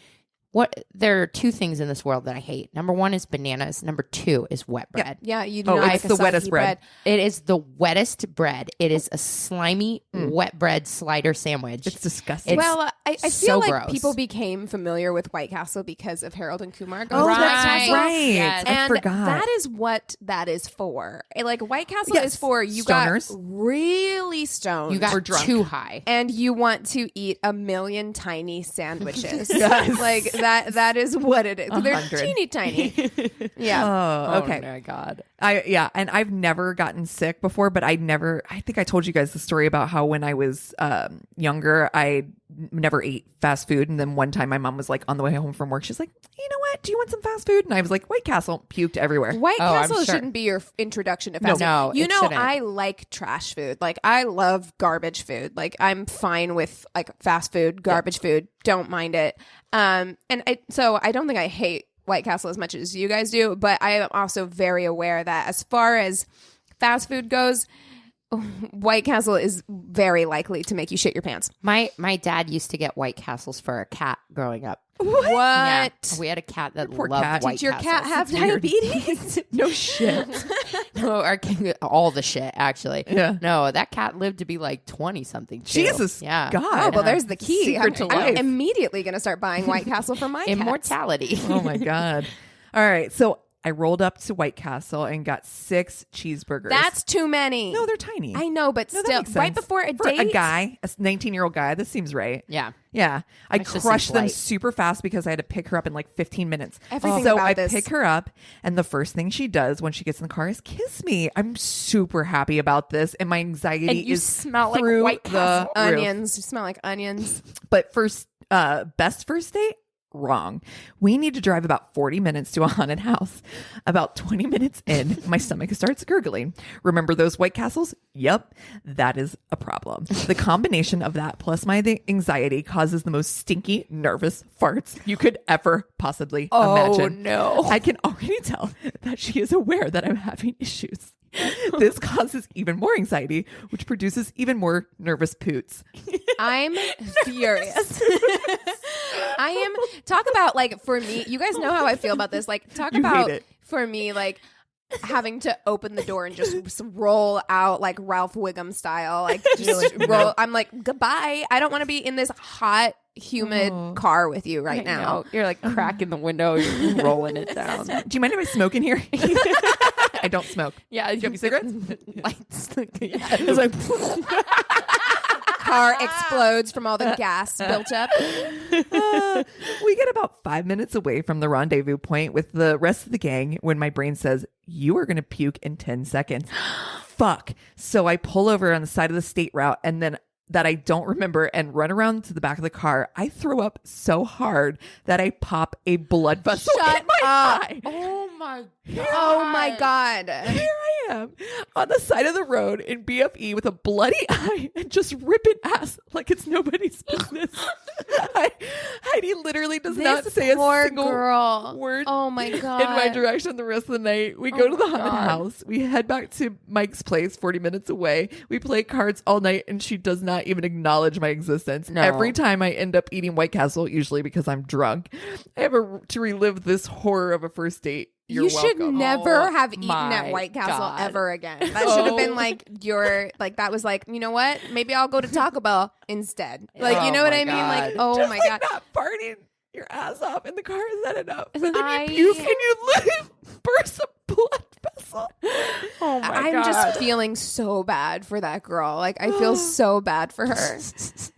there are two things in this world that I hate. Number one is bananas. Number two is wet bread. Yeah, you do Oh, not it's like the a wettest soggy bread. It is the wettest bread. It is a slimy wet bread slider sandwich. It's disgusting. Well, I feel so like gross. people became familiar with White Castle because of Harold and Kumar going Oh, to White that's Castle. right. Yes. I And forgot. that is what that is for. Like White Castle Yes. is for you Stoners. got really stoned. You got We're drunk. too high. and you want to eat a million tiny sandwiches. Yes. Like that is what it is. They're 100. teeny tiny. Yeah. Oh, okay. Oh my God. And I've never gotten sick before, but I think I told you guys the story about how when I was younger, I never ate fast food. And then one time my mom was like on the way home from work, she's like, you know what? Do you want some fast food? And I was like, White Castle, puked everywhere. White Oh, I'm Castle sure. shouldn't be your introduction to fast food. No, you it know, shouldn't. I like trash food. Like I love garbage food. Like I'm fine with like fast food, garbage food. Don't mind it. So I don't think I hate White Castle as much as you guys do, but I am also very aware that as far as fast food goes, White Castle is very likely to make you shit your pants. My dad used to get White Castles for a cat growing up. What? Yeah, we had a cat that Poor loved cat. White Did your cat Castles. have diabetes? No shit. No, our king, all the shit, actually. Yeah. No, that cat lived to be like 20 something. Jesus. Yeah. God. Oh, well, there's the key. Secret to I'm life. immediately going to start buying White Castle for my cats. Immortality. Oh my God. All right. So I rolled up to White Castle and got 6 cheeseburgers. That's too many. No, they're tiny. I know, but No, that still, makes right sense. before a For date, a guy, a 19-year-old guy, this seems right. Yeah. Yeah. I Makes us crushed seem them light. super fast because I had to pick her up in like 15 minutes. Everything so about I this- pick her up, and the first thing she does when she gets in the car is kiss me. I'm super happy about this, and my anxiety And you is smell like through White the Castle. roof. onions. You smell like onions. But best first date? Wrong. We need to drive about 40 minutes to a haunted house. About 20 minutes in, my stomach starts gurgling. Remember those White Castles? Yep, that is a problem. The combination of that plus my anxiety causes the most stinky, nervous farts you could ever possibly imagine. no. I can already tell that she is aware that I'm having issues. This causes even more anxiety, which produces even more nervous poots. I'm furious. I am. Talk about like for me. You guys know how I feel about this. Like talk You about hate it. for me like having to open the door and just roll out like Ralph Wiggum style. Like just roll. I'm like goodbye. I don't want to be in this hot, humid car with you right now. No, you're like cracking the window, you're rolling it down. Do you mind if I smoke in here? I don't smoke. Yeah, Do you have any cigarettes? Lights. It's like, Car explodes from all the gas built up. we get about 5 minutes away from the rendezvous point with the rest of the gang when my brain says, you are going to puke in 10 seconds. Fuck. So I pull over on the side of the state route and then that I don't remember and run around to the back of the car. I throw up so hard that I pop a blood vessel Shut in my up. eye. Oh my God. Oh my god. Here I am on the side of the road in BFE with a bloody eye and just ripping ass like it's nobody's business. Heidi literally does not say a poor single girl. word Oh my god. in my direction the rest of the night. We go to the haunted house. We head back to Mike's place 40 minutes away. We play cards all night and she does not even acknowledge my existence. No. Every time I end up eating White Castle, usually because I'm drunk, I have to relive this horror of a first date. You're you should welcome. never Oh have eaten my at White Castle God. ever again. That should have been Oh. like your like that was like, you know what? Maybe I'll go to Taco Bell instead. Like you Oh know what my I mean? Like, God. oh Just my like god. not farting your ass off in the car, is that enough? And then I- you puke and you burst a blood vessel. Oh my I'm God. just feeling so bad for that girl. Like I feel so bad for her.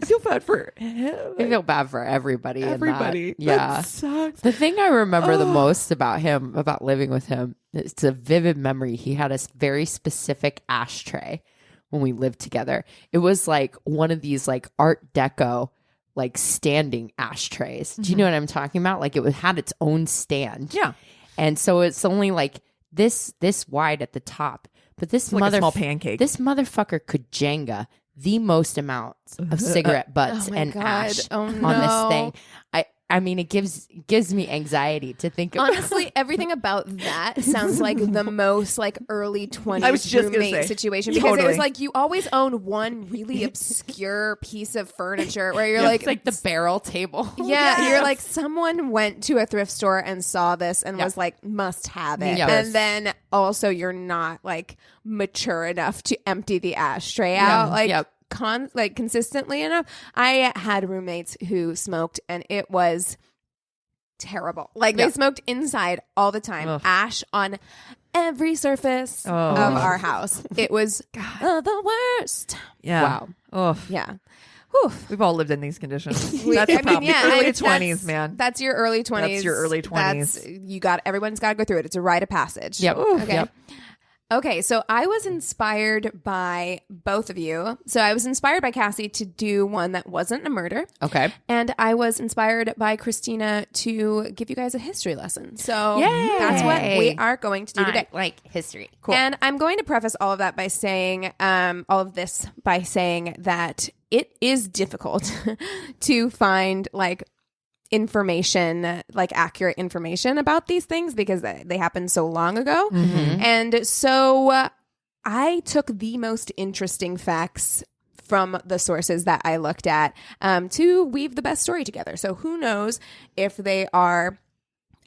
I feel bad for him. I feel bad for everybody. in that. Everybody. Yeah. That sucks. The thing I remember the most about him, about living with him, it's a vivid memory. He had a very specific ashtray when we lived together. It was like one of these like Art Deco, like standing ashtrays. Do you know what I'm talking about? Like had its own stand. Yeah. And so it's only like this wide at the top. But this Like a small pancake. This motherfucker could Jenga the most amounts of cigarette butts Oh my and God. ash Oh, on no. this thing. I mean, it gives me anxiety to think about. Honestly, everything about that sounds like the most like early 20s I was just gonna roommate say. situation, because it Totally. was like you always own one really obscure piece of furniture where you're It's like the barrel table. yeah, you're like, someone went to a thrift store and saw this and was like, must have it. Yes. And then also you're not like mature enough to empty the ashtray out like consistently enough. I had roommates who smoked and it was terrible. Like they smoked inside all the time. Ugh. Ash on every surface of our house. It was the worst. Yeah. Wow. Oh, Yeah. Whew. we've all lived in these conditions. That's I the mean, problem. yeah, Early and 20s, man. That's your early 20s. That's your early 20s. Everyone's got to go through it. It's a rite of passage. Yep. Okay. Yep. Okay, so I was inspired by both of you. So I was inspired by Cassie to do one that wasn't a murder. Okay. And I was inspired by Christina to give you guys a history lesson. So Yay. that's what we are going to do today. I like history. Cool. And I'm going to preface all of that by saying, all of this by saying that it is difficult to find like information, like accurate information about these things because they happened so long ago. Mm-hmm. And so I took the most interesting facts from the sources that I looked at to weave the best story together. So who knows if they are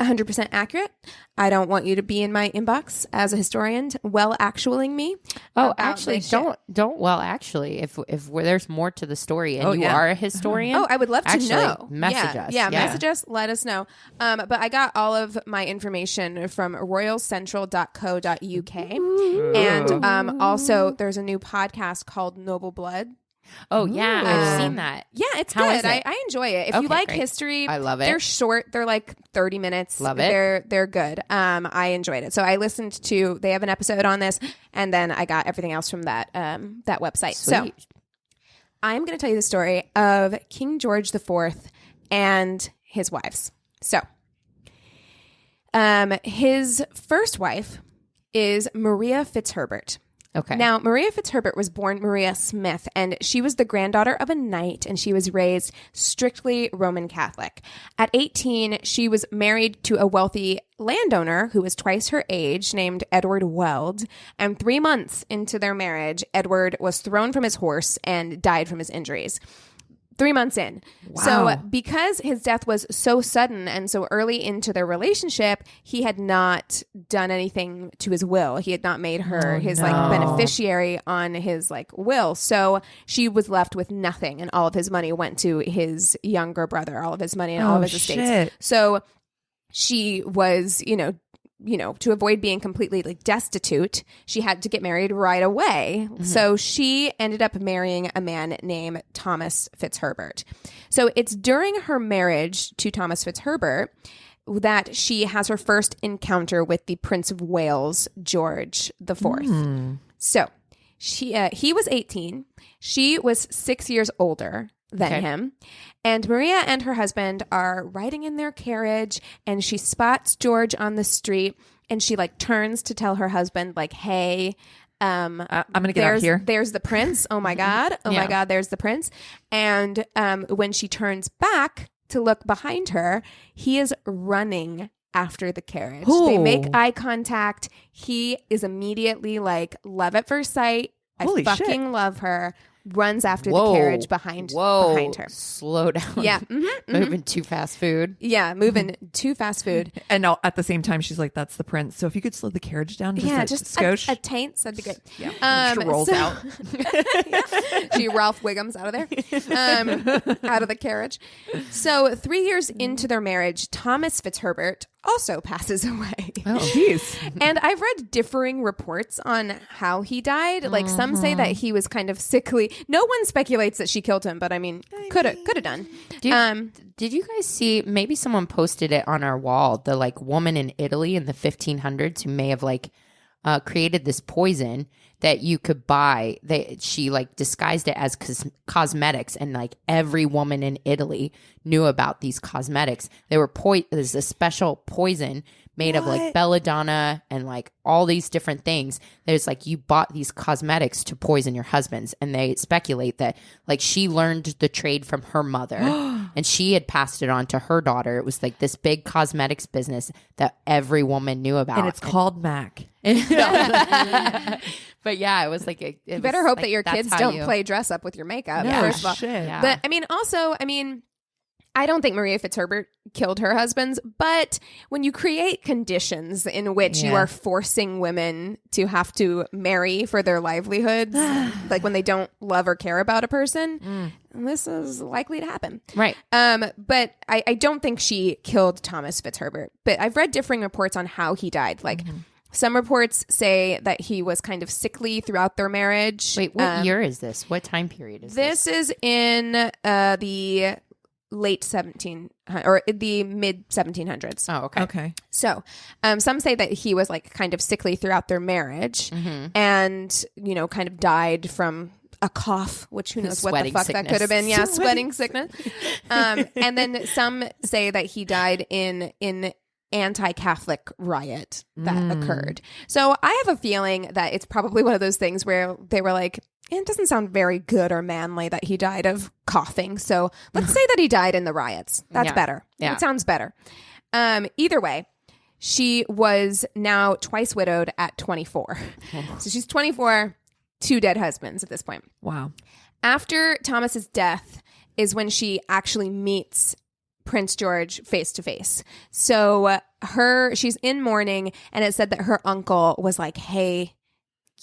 100% accurate. I don't want you to be in my inbox as a historian, actualing me. Oh, about actually, this shit. don't. Well, actually, if there's more to the story and you are a historian, Oh, I would love to actually, know. Message us. Yeah, message us. Let us know. But I got all of my information from royalcentral.co.uk. And also, there's a new podcast called Noble Blood. Oh yeah, I've seen that. Yeah, it's How good. is it? I enjoy it. If Okay, you like great. history, I love it. They're short. They're like 30 minutes. Love it. They're good. I enjoyed it. So I listened to. They have an episode on this, and then I got everything else from that website. So Sweet. I'm going to tell you the story of King George IV and his wives. So, his first wife is Maria Fitzherbert. Okay. Now, Maria Fitzherbert was born Maria Smith, and she was the granddaughter of a knight, and she was raised strictly Roman Catholic. At 18, she was married to a wealthy landowner who was twice her age, named Edward Weld, and 3 months into their marriage, Edward was thrown from his horse and died from his injuries. 3 months in. Wow. So because his death was so sudden and so early into their relationship, he had not done anything to his will. He had not made her his like beneficiary on his like will. So she was left with nothing, and all of his money went to his younger brother, all of his money and all of his estates. Shit. So she was, to avoid being completely like destitute, she had to get married right away. Mm-hmm. So she ended up marrying a man named Thomas Fitzherbert. So it's during her marriage to Thomas Fitzherbert that she has her first encounter with the Prince of Wales, George IV. So he was 18. She was 6 years older than him. And Maria and her husband are riding in their carriage, and she spots George on the street, and she like turns to tell her husband like, hey, I'm gonna get out here. There's the prince. Oh my God. Oh my God. There's the prince. And when she turns back to look behind her, he is running after the carriage. They make eye contact. He is immediately like love at first sight. Holy I fucking shit. love her. Runs after the carriage behind her. Slow down. Yeah. Moving too fast food. Yeah, moving too fast food. And at the same time, she's like, "That's the prince." So if you could slow the carriage down, just a skosh. a taint, that'd be good. Yeah, she rolls out. She Ralph Wiggum's out of there, out of the carriage. So 3 years into their marriage, Thomas Fitzherbert also passes away. Oh, jeez. And I've read differing reports on how he died. Like some say that he was kind of sickly. No one speculates that she killed him, but I mean, could have done. Did you guys see, maybe someone posted it on our wall, the like woman in Italy in the 1500s who may have like created this poison that you could buy. She like disguised it as cosmetics, and like every woman in Italy knew about these cosmetics. There's a special poison made of like belladonna and like all these different things. There's like, you bought these cosmetics to poison your husbands, and they speculate that like she learned the trade from her mother and she had passed it on to her daughter. It was like this big cosmetics business that every woman knew about, and it's called MAC. But yeah, it was like you better hope that your kids don't play dress up with your makeup. No, first of all. shit. Yeah. But I mean, I don't think Maria Fitzherbert killed her husbands, but when you create conditions in which you are forcing women to have to marry for their livelihoods, like when they don't love or care about a person, this is likely to happen. Right. But I don't think she killed Thomas Fitzherbert. But I've read differing reports on how he died. Like some reports say that he was kind of sickly throughout their marriage. Wait, what year is this? What time period is this? This is in the late or the mid 1700s. Oh, okay. Okay. So, some say that he was like kind of sickly throughout their marriage, and kind of died from a cough, which who knows what the fuck that could have been. Yeah, sweating sickness. And then some say that he died in anti-Catholic riot that occurred. So I have a feeling that it's probably one of those things where they were like, it doesn't sound very good or manly that he died of coughing. So let's say that he died in the riots. That's better. Yeah. It sounds better. Either way, she was now twice widowed at 24. So she's 24, 2 dead husbands at this point. Wow. After Thomas's death is when she actually meets Prince George face to face. So she's in mourning, and it said that her uncle was like, hey,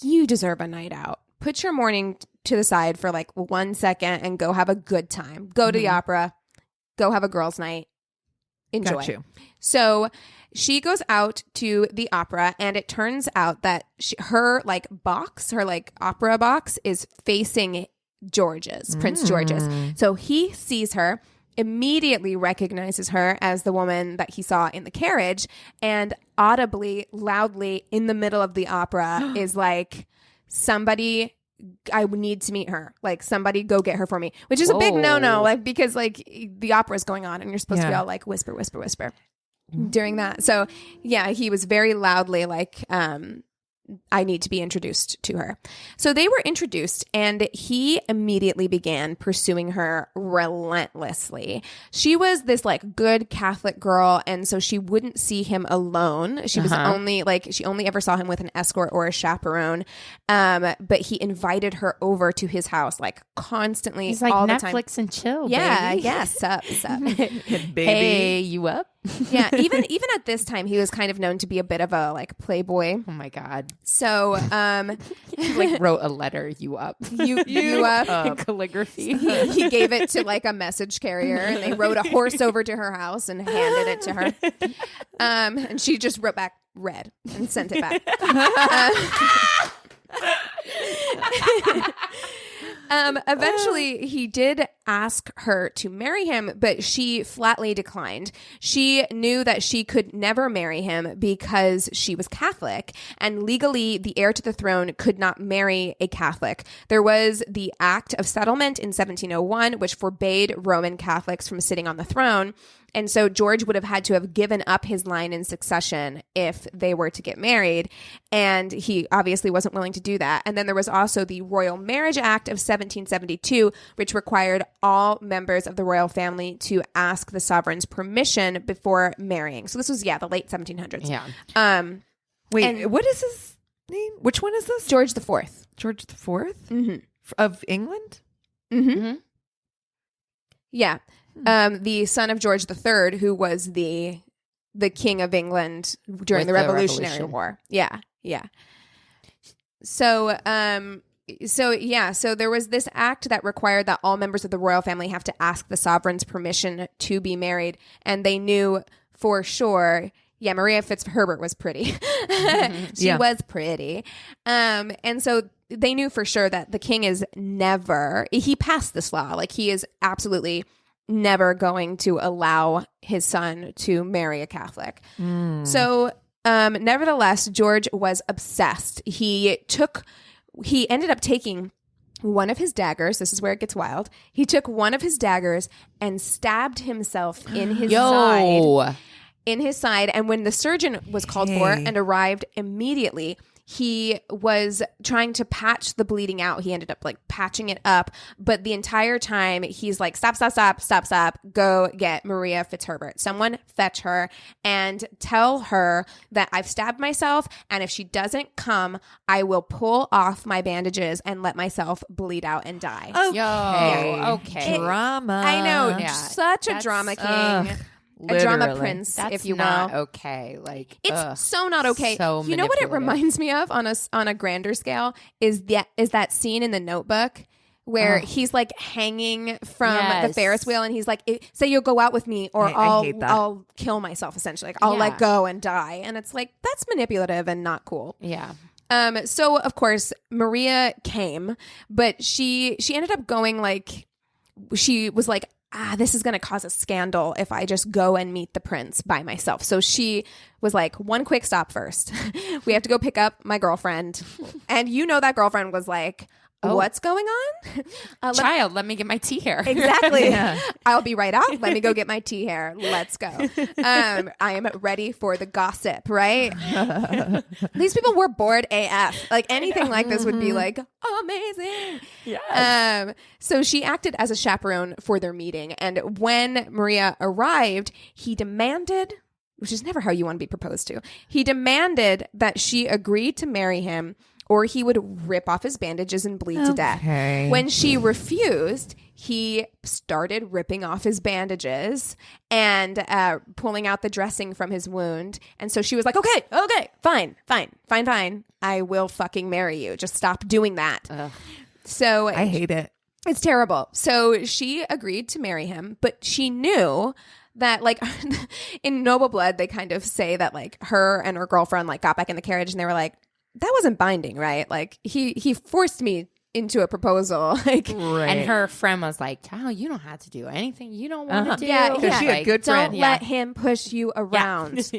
you deserve a night out. Put your mourning to the side for like 1 second and go have a good time. Go to the opera. Go have a girls' night. Enjoy. Got you. So she goes out to the opera, and it turns out that her opera box is facing Prince George's. So he sees her, immediately recognizes her as the woman that he saw in the carriage, and audibly, loudly in the middle of the opera is like, somebody, I need to meet her. Like, somebody go get her for me, which is a big no-no, like, because like the opera is going on and you're supposed to be all like whisper, whisper, whisper during that. So yeah, he was very loudly like, I need to be introduced to her. So they were introduced, and he immediately began pursuing her relentlessly. She was this like good Catholic girl, and so she wouldn't see him alone. She was she only ever saw him with an escort or a chaperone. But he invited her over to his house like constantly. He's like all Netflix the time. and chill. Yeah, baby. yeah, sup. Baby. Hey, you up? Yeah, even at this time, he was kind of known to be a bit of a like playboy. Oh my god. So, Like wrote a letter. You up? you up? Calligraphy. He gave it to like a message carrier, and they rode a horse over to her house and handed it to her. And she just wrote back red and sent it back. Eventually, he did ask her to marry him, but she flatly declined. She knew that she could never marry him because she was Catholic, and legally, the heir to the throne could not marry a Catholic. There was the Act of Settlement in 1701, which forbade Roman Catholics from sitting on the throne. And so George would have had to have given up his line in succession if they were to get married. And he obviously wasn't willing to do that. And then there was also the Royal Marriage Act of 1772, which required all members of the royal family to ask the sovereign's permission before marrying. So this was, the late 1700s. Yeah. Wait, what is his name? Which one is this? George IV. George the Fourth Mm-hmm. of England? Mm-hmm. Yeah. The son of George III, who was the king of England during the Revolutionary War. Yeah. Yeah. So there was this act that required that all members of the royal family have to ask the sovereign's permission to be married. And they knew for sure, Maria Fitzherbert was pretty. She was pretty. And so they knew for sure that the king is he passed this law. Like, he is absolutely never going to allow his son to marry a Catholic. So Nevertheless, George was obsessed. He ended up taking one of his daggers. This is where it gets wild. He took one of his daggers and stabbed himself in his side. In his side. And when the surgeon was called for and arrived immediately, he was trying to patch the bleeding out. He ended up like patching it up. But the entire time he's like, stop. Go get Maria Fitzherbert. Someone fetch her and tell her that I've stabbed myself. And if she doesn't come, I will pull off my bandages and let myself bleed out and die. Okay. Drama. I know. Such a drama king. A drama prince, That's if you will. not okay. Like it's so not okay. So you know what it reminds me of on a grander scale is that scene in The Notebook where he's like hanging from the Ferris wheel and he's like, say you'll go out with me or I'll kill myself, essentially. Like I'll let go and die. And it's like, that's manipulative and not cool. Yeah. So of course Maria came, but she ended up going like, she was like, this is going to cause a scandal if I just go and meet the prince by myself. So she was like, one quick stop first. We have to go pick up my girlfriend. And that girlfriend was like, what's going on? Child, let me get my tea hair. Exactly. I'll be right out. Let me go get my tea hair. Let's go. I am ready for the gossip, right? These people were bored AF. Like anything like this would be like, amazing. Yes. So she acted as a chaperone for their meeting. And when Maria arrived, he demanded, which is never how you want to be proposed to, he demanded that she agreed to marry him or he would rip off his bandages and bleed to death. When she refused, he started ripping off his bandages and pulling out the dressing from his wound. And so she was like, okay, fine. I will fucking marry you. Just stop doing that. So I hate it. It's terrible. So she agreed to marry him, but she knew that like in Noble Blood, they kind of say that like her and her girlfriend like got back in the carriage and they were like, that wasn't binding, right? Like he forced me into a proposal. Like, and her friend was like, child, you don't have to do anything you don't want to do. Yeah. She a good friend. Don't let him push you around.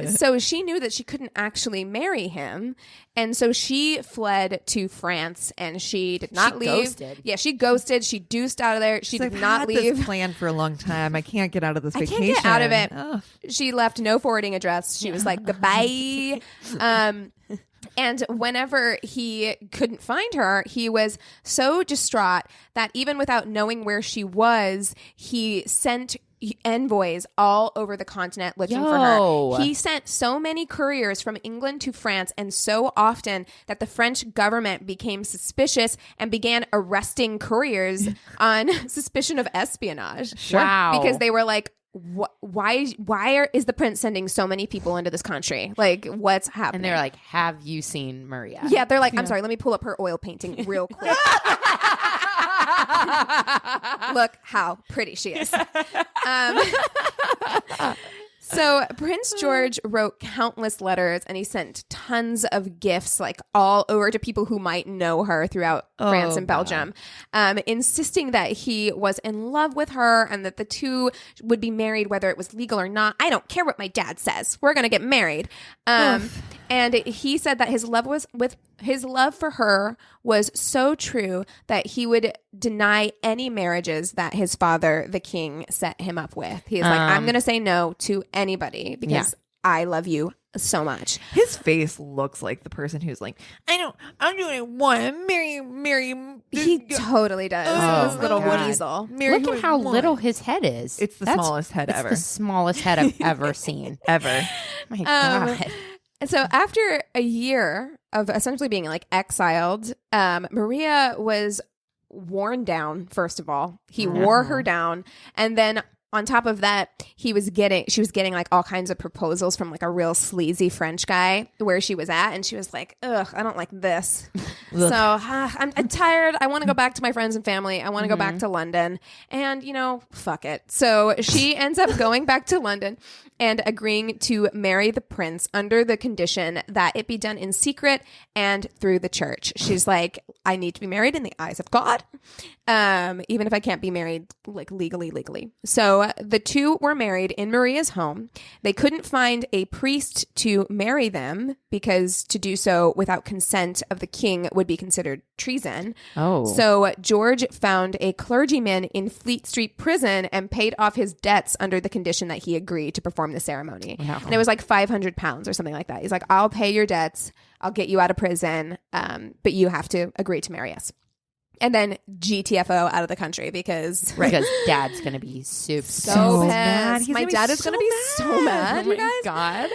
So she knew that she couldn't actually marry him. And so she fled to France and she did not leave. Ghosted. Yeah, she ghosted. She deuced out of there. She did not leave. This planned for a long time. I can't get out of this vacation. I can't get out of it. She left no forwarding address. She was like, goodbye. And whenever he couldn't find her, he was so distraught that even without knowing where she was, he sent envoys all over the continent looking for her. He sent so many couriers from England to France and so often that the French government became suspicious and began arresting couriers on suspicion of espionage. Sure. Wow. Because they were like, why is the prince sending so many people into this country? Like, what's happening? And they're like, have you seen Maria? Yeah, they're like, I'm sorry, let me pull up her oil painting real quick. Look how pretty she is. So Prince George wrote countless letters and he sent tons of gifts like all over to people who might know her throughout France and Belgium, insisting that he was in love with her and that the two would be married whether it was legal or not. I don't care what my dad says. We're going to get married. And he said that his love for her was so true that he would deny any marriages that his father, the king, set him up with. He's like, I'm going to say no to anybody because I love you so much. His face looks like the person who's like, I don't want to marry. He totally does. This little weasel. Look at how little his head is. It's the smallest head ever. It's the smallest head I've ever seen. Ever. My God. And so after a year of essentially being like exiled, Maria was worn down, first of all. He wore her down. And then on top of that, she was getting like all kinds of proposals from like a real sleazy French guy where she was at. And she was like, ugh, I don't like this. So I'm tired. I want to go back to my friends and family. I want to go back to London and, fuck it. So she ends up going back to London and agreeing to marry the prince under the condition that it be done in secret and through the church. She's like, I need to be married in the eyes of God, even if I can't be married like legally. So the two were married in Maria's home. They couldn't find a priest to marry them because to do so without consent of the king would be considered treason. Oh. So George found a clergyman in Fleet Street prison and paid off his debts under the condition that he agreed to perform the ceremony. Wow. And it was like 500 pounds or something like that. He's like, I'll pay your debts. I'll get you out of prison. But you have to agree to marry us. And then GTFO out of the country because dad's going to be so pissed. My dad is going to be so mad, you guys. God.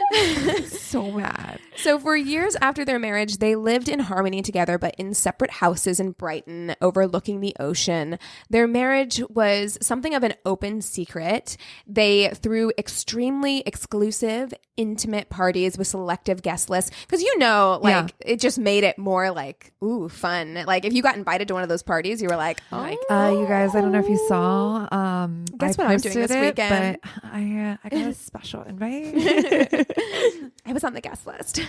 So mad. So for years after their marriage, they lived in harmony together, but in separate houses in Brighton overlooking the ocean. Their marriage was something of an open secret. They threw extremely exclusive, intimate parties with selective guest lists. Because it just made it more like, ooh, fun. Like if you got invited to one of those parties, you were like, oh my God. You guys, I don't know if you saw. Guess I what I'm doing this weekend? But I got a special invite. I was on the guest list.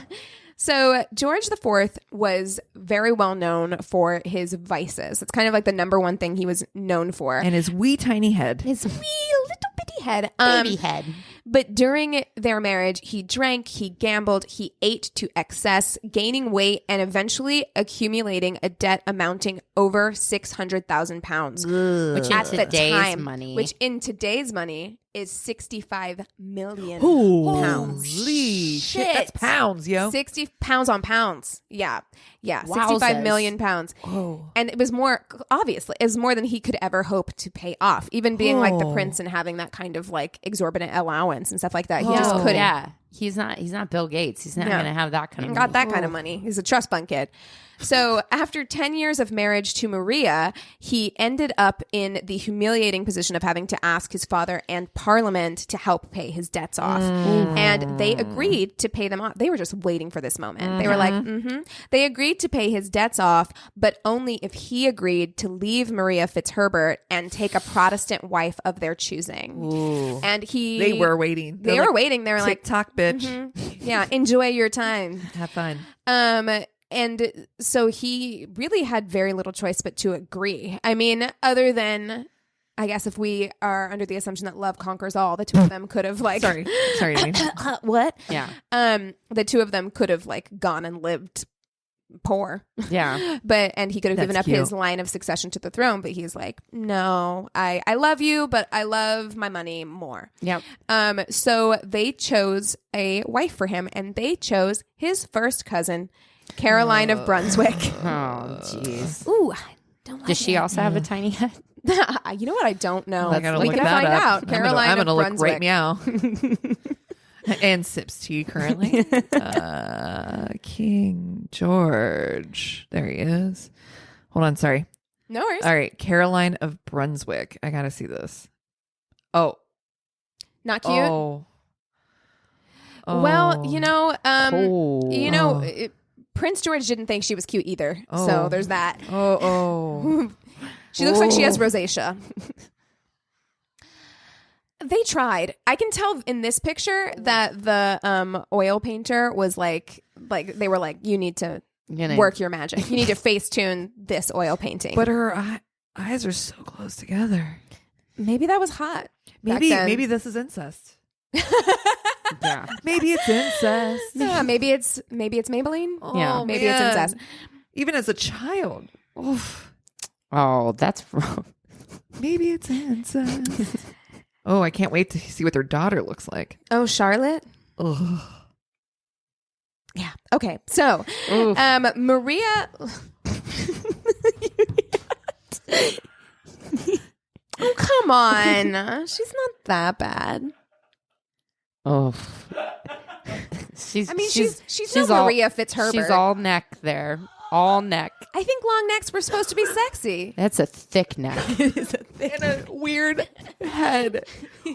So George IV was very well known for his vices. It's kind of like the number one thing he was known for. And his wee tiny head. His wee little bitty head. Baby head. But during their marriage, he drank, he gambled, he ate to excess, gaining weight and eventually accumulating a debt amounting over £600,000. Which in today's money is 65 million pounds. Holy shit. That's pounds, yo. 60 pounds on pounds. Yeah. 65 million pounds. Oh. And it was more than he could ever hope to pay off. Even being like the prince and having that kind of like exorbitant allowance and stuff like that. He just couldn't. Yeah. He's not Bill Gates. He's not going to have that kind of money. Got that kind of money. He's a trust fund kid. So after 10 years of marriage to Maria, he ended up in the humiliating position of having to ask his father and Parliament to help pay his debts off. And they agreed to pay them off. They were just waiting for this moment. They were like, They agreed to pay his debts off, but only if he agreed to leave Maria Fitzherbert and take a Protestant wife of their choosing. Ooh. And they were waiting. They were waiting. They were like, TikTok, bitch. Yeah, enjoy your time. Have fun. And so he really had very little choice but to agree. I mean, other than, I guess if we are under the assumption that love conquers all, the two of them could have like... Sorry. What? Yeah. The two of them could have like gone and lived poor. Yeah. And he could have given up his line of succession to the throne, but he's like, no, I love you, but I love my money more. Yep. So they chose a wife for him, and they chose his first cousin, Caroline of Brunswick. Oh, jeez. Ooh, I don't like Does she also have a tiny head? You know what? I don't know. I gotta we look can that find up. out. Caroline I'm gonna of look Brunswick. right meow. And sips tea currently. King George. There he is. Hold on, sorry. No worries. All right, Caroline of Brunswick. I gotta see this. Oh. Not cute. Oh. Well, Prince George didn't think she was cute either. So there's that. She looks like she has rosacea. They tried. I can tell in this picture that the oil painter was like they were like, you need to work your magic. You need to Facetune this oil painting. But her eyes are so close together. Maybe that was hot. Maybe this is incest. Yeah. Maybe it's incest. Yeah, maybe it's Maybelline. Yeah. Maybe it's incest. Even as a child. Oof. Oh, that's wrong. Maybe it's incest. Oh, I can't wait to see what their daughter looks like. Oh, Charlotte? Ugh. Yeah. Okay. So, Maria. Oh, come on. She's not that bad. Oh. She's no Maria Fitzherbert. She's all neck there. All neck. I think long necks were supposed to be sexy. That's a thick neck. It is a thick And a weird head.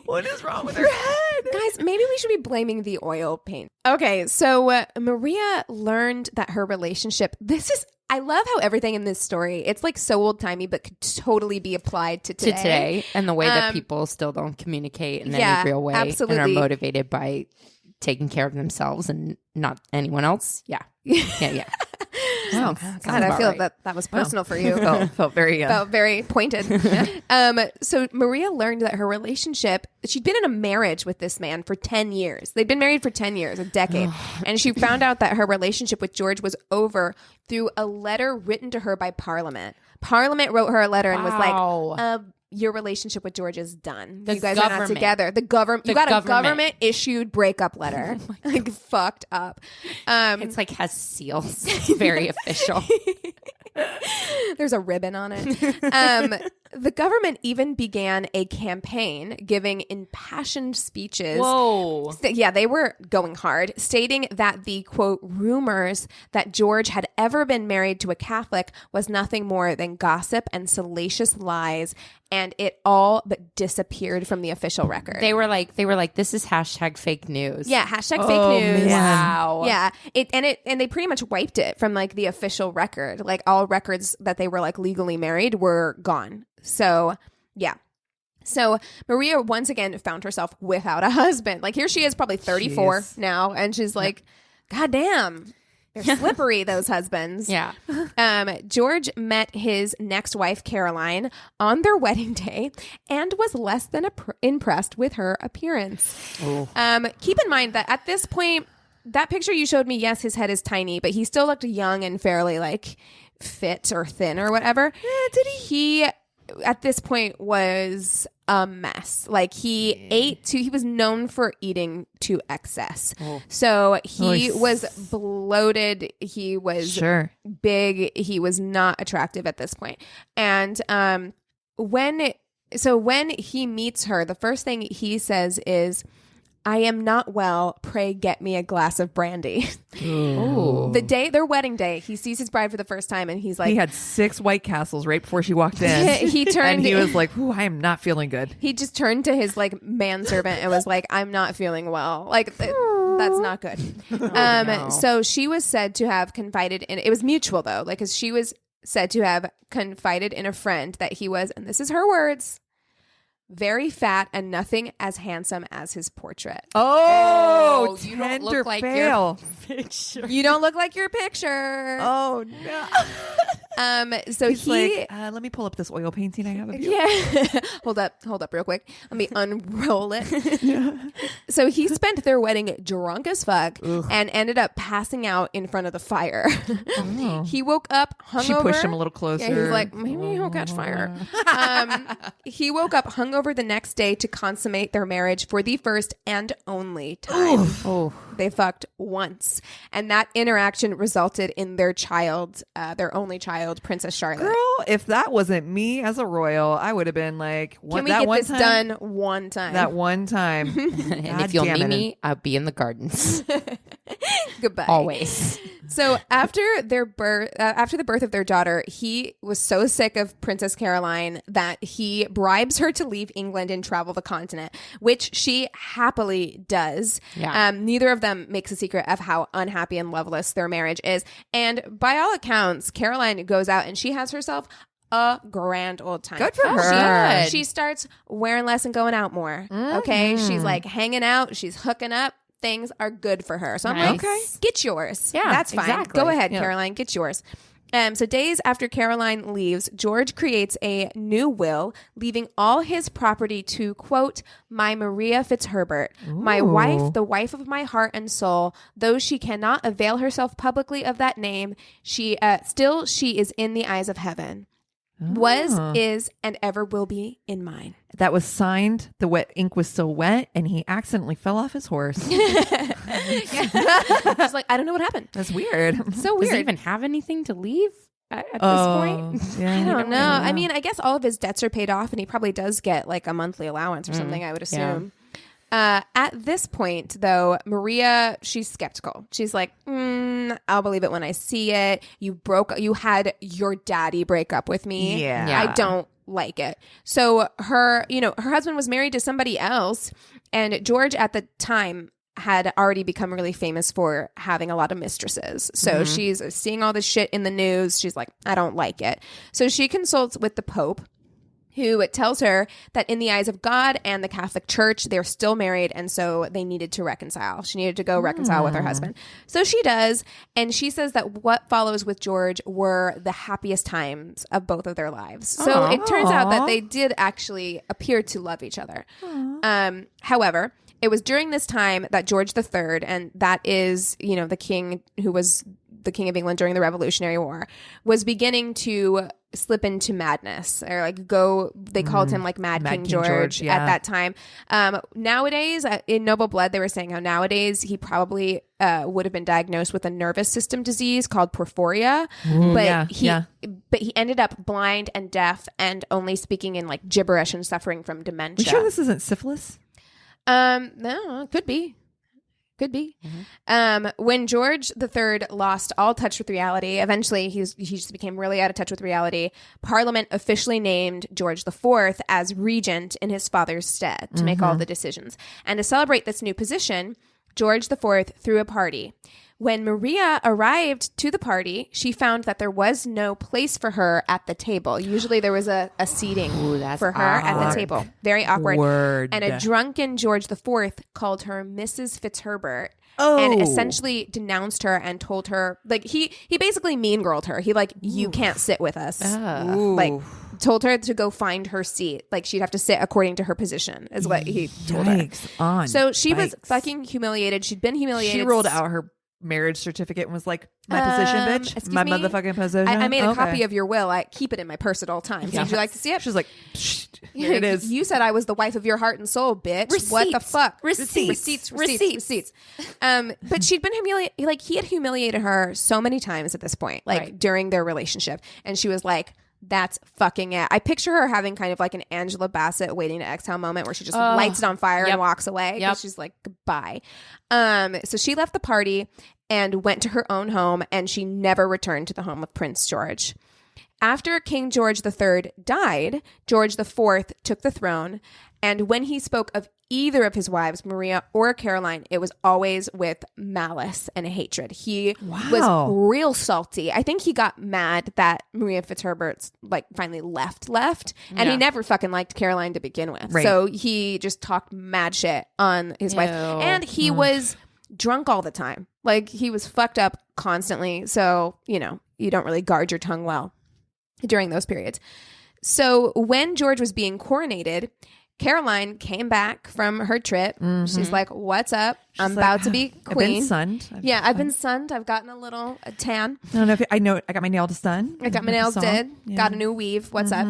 What is wrong with her head? Guys, maybe we should be blaming the oil paint. Okay, so Maria learned that her relationship... This is I love how everything in this story, it's like so old timey, but could totally be applied to today. And the way that people still don't communicate in any real way. Absolutely. And are motivated by taking care of themselves and not anyone else. Yeah. Yeah. Wow. God, I feel that was personal for you. Felt very pointed. So Maria learned that her relationship, she'd been in a marriage with this man for 10 years. They'd been married for 10 years, a decade. And she found out that her relationship with George was over through a letter written to her by Parliament. Parliament wrote her a letter and was like, your relationship with George is done. You guys are not together. The government, you got a government issued breakup letter. Like fucked up. It's like has seals. It's very official. There's a ribbon on it. The government even began a campaign giving impassioned speeches. Whoa. Yeah, they were going hard, stating that the, quote, rumors that George had ever been married to a Catholic was nothing more than gossip and salacious lies, and it all but disappeared from the official record. They were like, this is hashtag fake news. Yeah, hashtag fake news. Man. Wow. Yeah, and they pretty much wiped it from like the official record. Like all records that they were like legally married were gone. So yeah. So Maria once again found herself without a husband. Like here she is, probably 34 now, and she's like, God damn. They're slippery, those husbands. Yeah. George met his next wife, Caroline, on their wedding day and was less than impressed with her appearance. Keep in mind that at this point, that picture you showed me, yes, his head is tiny, but he still looked young and fairly like fit or thin or whatever. Did he at this point was a mess. Like he was known for eating to excess. So he was bloated. He was big. He was not attractive at this point. And when he meets her, the first thing he says is, I am not well. Pray get me a glass of brandy. Their wedding day, he sees his bride for the first time and he's like... He had 6 White Castles right before she walked in. He turned... And he was like, ooh, I am not feeling good. He just turned to his like manservant and was like, I'm not feeling well. Like, that's not good. No. So she was said to have confided in... It was mutual though. Like, because she was said to have confided in a friend that he was, and this is her words... very fat and nothing as handsome as his portrait. Oh, you tender don't look like fail. your picture. You don't look like your picture. Oh no. So he's like, let me pull up this oil painting I have of you. Yeah. Hold up real quick. Let me unroll it. So he spent their wedding drunk as fuck and ended up passing out in front of the fire. He woke up hungover. She pushed him a little closer. Yeah, he's like, maybe he'll catch fire. He woke up hungover the next day to consummate their marriage for the first and only time. They fucked once. And that interaction resulted in their child, their only child, Princess Charlotte. Girl, if that wasn't me as a royal, I would have been like, can we get this done one time? That one time. And if you'll need me, I'll be in the gardens. Goodbye. Always. So after the birth of their daughter, he was so sick of Princess Caroline that he bribes her to leave England and travel the continent, which she happily does. Yeah. Neither of them makes a secret of how unhappy and loveless their marriage is. And by all accounts, Caroline goes out and she has herself a grand old time. Good for her. She starts wearing less and going out more. Okay. She's like hanging out. She's hooking up. Things are good for her. So I'm like, okay, get yours. Yeah, that's fine. exactly. Go ahead, Caroline, get yours. So days after Caroline leaves, George creates a new will, leaving all his property to, quote, my Maria Fitzherbert, my wife, the wife of my heart and soul. Though she cannot avail herself publicly of that name, she is in the eyes of heaven. Was, is, and ever will be in mine. That was signed. The wet ink was still wet, and he accidentally fell off his horse. It's like, I don't know what happened. That's weird. So weird. Does he even have anything to leave at this point? Yeah, I don't know. I mean, I guess all of his debts are paid off, and he probably does get like a monthly allowance or something, I would assume. At this point, though, Maria, she's skeptical. She's like, I'll believe it when I see it. You had your daddy break up with me. Yeah. I don't like it. So her husband was married to somebody else, and George at the time had already become really famous for having a lot of mistresses. So she's seeing all this shit in the news. She's like, I don't like it. So she consults with the Pope, who tells her that in the eyes of God and the Catholic Church, they're still married, and so they needed to reconcile. She needed to go reconcile with her husband. So she does, and she says that what follows with George were the happiest times of both of their lives. So it turns out that they did actually appear to love each other. However, it was during this time that George III, and that is, the king who was the King of England during the Revolutionary War, was beginning to slip into madness, or they called him like Mad King George at that time. Nowadays, in Noble Blood, they were saying how nowadays he probably would have been diagnosed with a nervous system disease called porphyria, but he ended up blind and deaf and only speaking in like gibberish and suffering from dementia. You sure this isn't syphilis? No, could be. When George III lost all touch with reality, eventually he just became really out of touch with reality. Parliament officially named George IV as regent in his father's stead to make all the decisions. And to celebrate this new position, George IV threw a party. When Maria arrived to the party, she found that there was no place for her at the table. Usually there was a seating for her at the table. Very awkward. And a drunken George IV called her Mrs. Fitzherbert. And essentially denounced her and told her, like, he basically mean girled her. He you can't sit with us. Like, told her to go find her seat. Like, she'd have to sit according to her position is what he told her. So she was fucking humiliated. She'd been humiliated. She rolled out her marriage certificate and was like, my position, bitch. My motherfucking position. I made a copy of your will. I keep it in my purse at all times. Would you like to see it? She's like, here it is. You said I was the wife of your heart and soul, bitch. Receipts. What the fuck? Receipts. But she'd been humiliated. Like, he had humiliated her so many times at this point, during their relationship. And she was like, that's fucking it. I picture her having kind of like an Angela Bassett waiting to exhale moment where she just lights it on fire and walks away. She's like, goodbye. So she left the party and went to her own home, and she never returned to the home of Prince George. After King George III died, George IV took the throne, and when he spoke of either of his wives, Maria or Caroline, it was always with malice and hatred. He was real salty. I think he got mad that Maria Fitzherbert's finally left, and he never fucking liked Caroline to begin with. Right. So he just talked mad shit on his wife, and he was drunk all the time. Like, he was fucked up constantly. So, you don't really guard your tongue well during those periods. So when George was being coronated, Caroline came back from her trip. She's like, what's up? I'm about to be queen. I've been sunned. I've been sunned. I've gotten a little tan. I don't know if I know. I got my nails done. I got my nails did. Yeah. Got a new weave. What's up?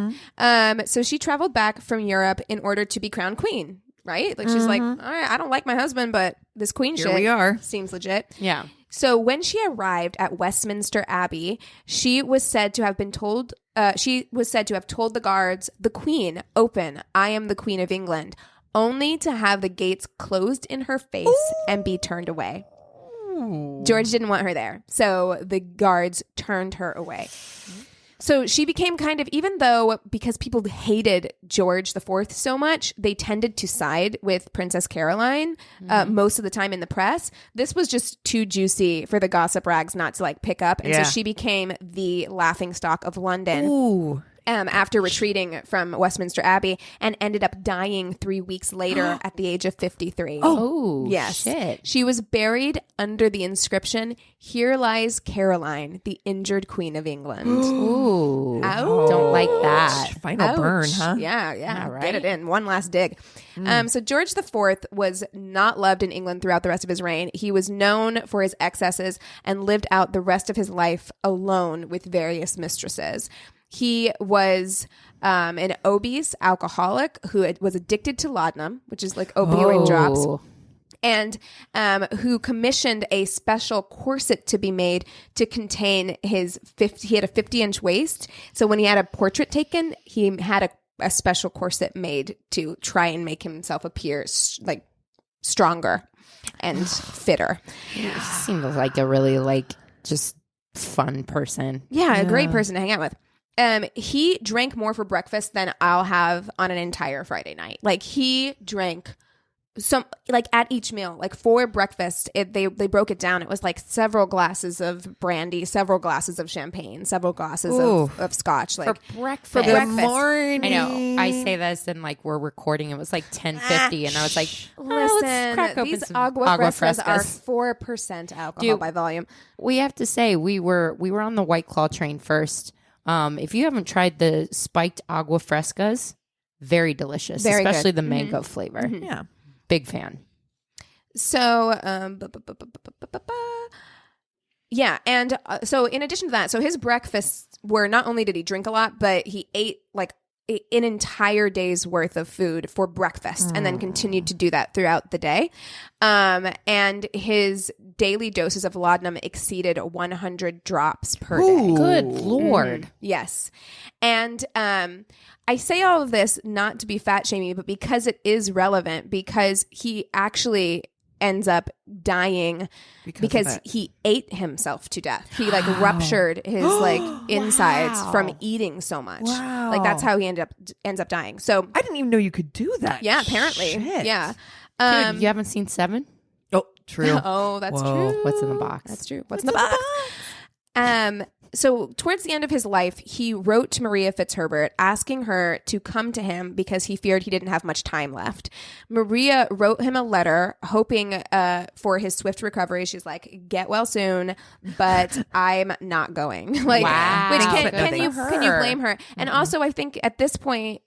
So she traveled back from Europe in order to be crowned queen. Right? Like, she's like, all right, I don't like my husband, but this queen Here shit we are. Seems legit. Yeah. So when she arrived at Westminster Abbey, she was said to have told the guards, "The Queen, open. I am the Queen of England," only to have the gates closed in her face and be turned away. George didn't want her there, so the guards turned her away. So she became kind of, even though because people hated George IV so much, they tended to side with Princess Caroline most of the time in the press. This was just too juicy for the gossip rags not to pick up. And so she became the laughingstock of London. After retreating from Westminster Abbey, and ended up dying 3 weeks later at the age of 53. Oh, yes. Shit. She was buried under the inscription, "Here lies Caroline, the injured Queen of England." Ooh. Ouch. Don't like that. Final burn, huh? Yeah, right? Get it in. One last dig. So George IV was not loved in England throughout the rest of his reign. He was known for his excesses and lived out the rest of his life alone with various mistresses. He was an obese alcoholic who was addicted to laudanum, which is like opioid drops, and who commissioned a special corset to be made to contain his he had a 50-inch waist. So when he had a portrait taken, he had a special corset made to try and make himself appear stronger and fitter. Yeah. Seems like a really just fun person. Yeah, a great person to hang out with. He drank more for breakfast than I'll have on an entire Friday night. He drank some like at each meal, like for breakfast, they broke it down. It was like several glasses of brandy, several glasses of champagne, several glasses of scotch, like for breakfast. For breakfast. Morning. I know. I say this and like we're recording. It was like 10:50, and I was like, listen, these agua frescas are 4% alcohol by volume. We have to say we were on the White Claw train first. If you haven't tried the spiked agua frescas, very delicious, especially the mango flavor. Yeah. Big fan. So, yeah. And so in addition to that, so his breakfasts were not only did he drink a lot, but he ate like an entire day's worth of food for breakfast and then continued to do that throughout the day. And his daily doses of laudanum exceeded 100 drops per day. Good Lord. Yes. And I say all of this not to be fat shaming, but because it is relevant, because he actually ends up dying because he ate himself to death. He like ruptured his like insides from eating so much. Wow. Like that's how he ends up dying. So I didn't even know you could do that. yeah, apparently. Shit. Yeah. Dude, you haven't seen Seven? Oh, true. Oh, that's Whoa. true. What's in the box? That's true. What's in the box? So towards the end of his life, he wrote to Maria Fitzherbert asking her to come to him because he feared he didn't have much time left. Maria wrote him a letter hoping for his swift recovery. She's like, get well soon, but I'm not going. Like, Wow. which Good can you for blame her? And also I think at this point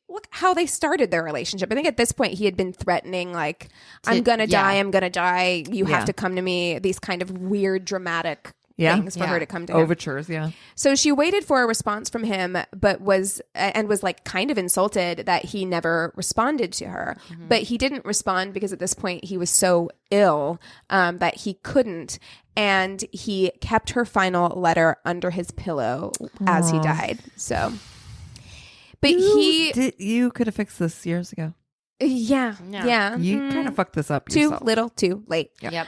look how they started their relationship. I think at this point he had been threatening, like, I'm going to die. I'm going to die. You have to come to me. These kind of weird, dramatic things for her to come to him. Overtures, yeah. So she waited for a response from him, but was like kind of insulted that he never responded to her. But he didn't respond because at this point he was so ill that he couldn't. And he kept her final letter under his pillow as he died. So, but you could have fixed this years ago. Yeah. You kind of fucked this up Too yourself. little, too late. Yep.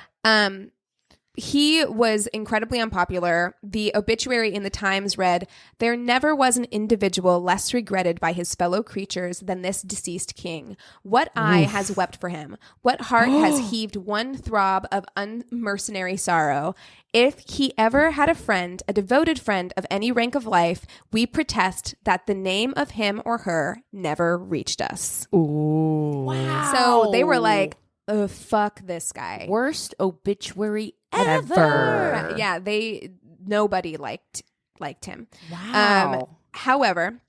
He was incredibly unpopular. The obituary in the Times read, "There never was an individual less regretted by his fellow creatures than this deceased king. What eye has wept for him? What heart has heaved one throb of unmercenary sorrow? If he ever had a friend, a devoted friend of any rank of life, we protest that the name of him or her never reached us." Ooh. Wow. So they were like, oh, fuck this guy. Worst obituary ever. Yeah, nobody liked him. Wow. However,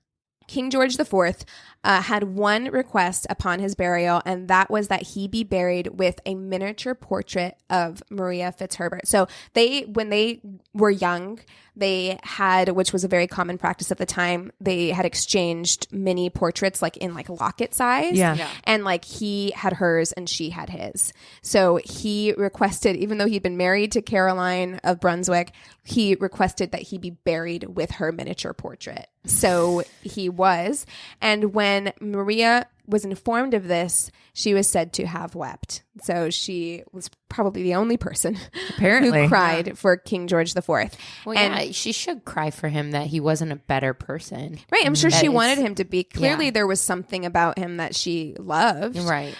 King George IV had one request upon his burial, and that was that he be buried with a miniature portrait of Maria Fitzherbert. So when they were young, they had, which was a very common practice at the time, they had exchanged mini portraits like in like locket size. Yeah. And like he had hers and she had his. So he requested, even though he'd been married to Caroline of Brunswick, he requested that he be buried with her miniature portrait. So he was. And when Maria was informed of this, she was said to have wept. So she was probably the only person Apparently. who cried for King George IV. Well, and yeah, she should cry for him that he wasn't a better person. right, I'm sure That she is- wanted him to be. Clearly, yeah. there was something about him that she loved. Right.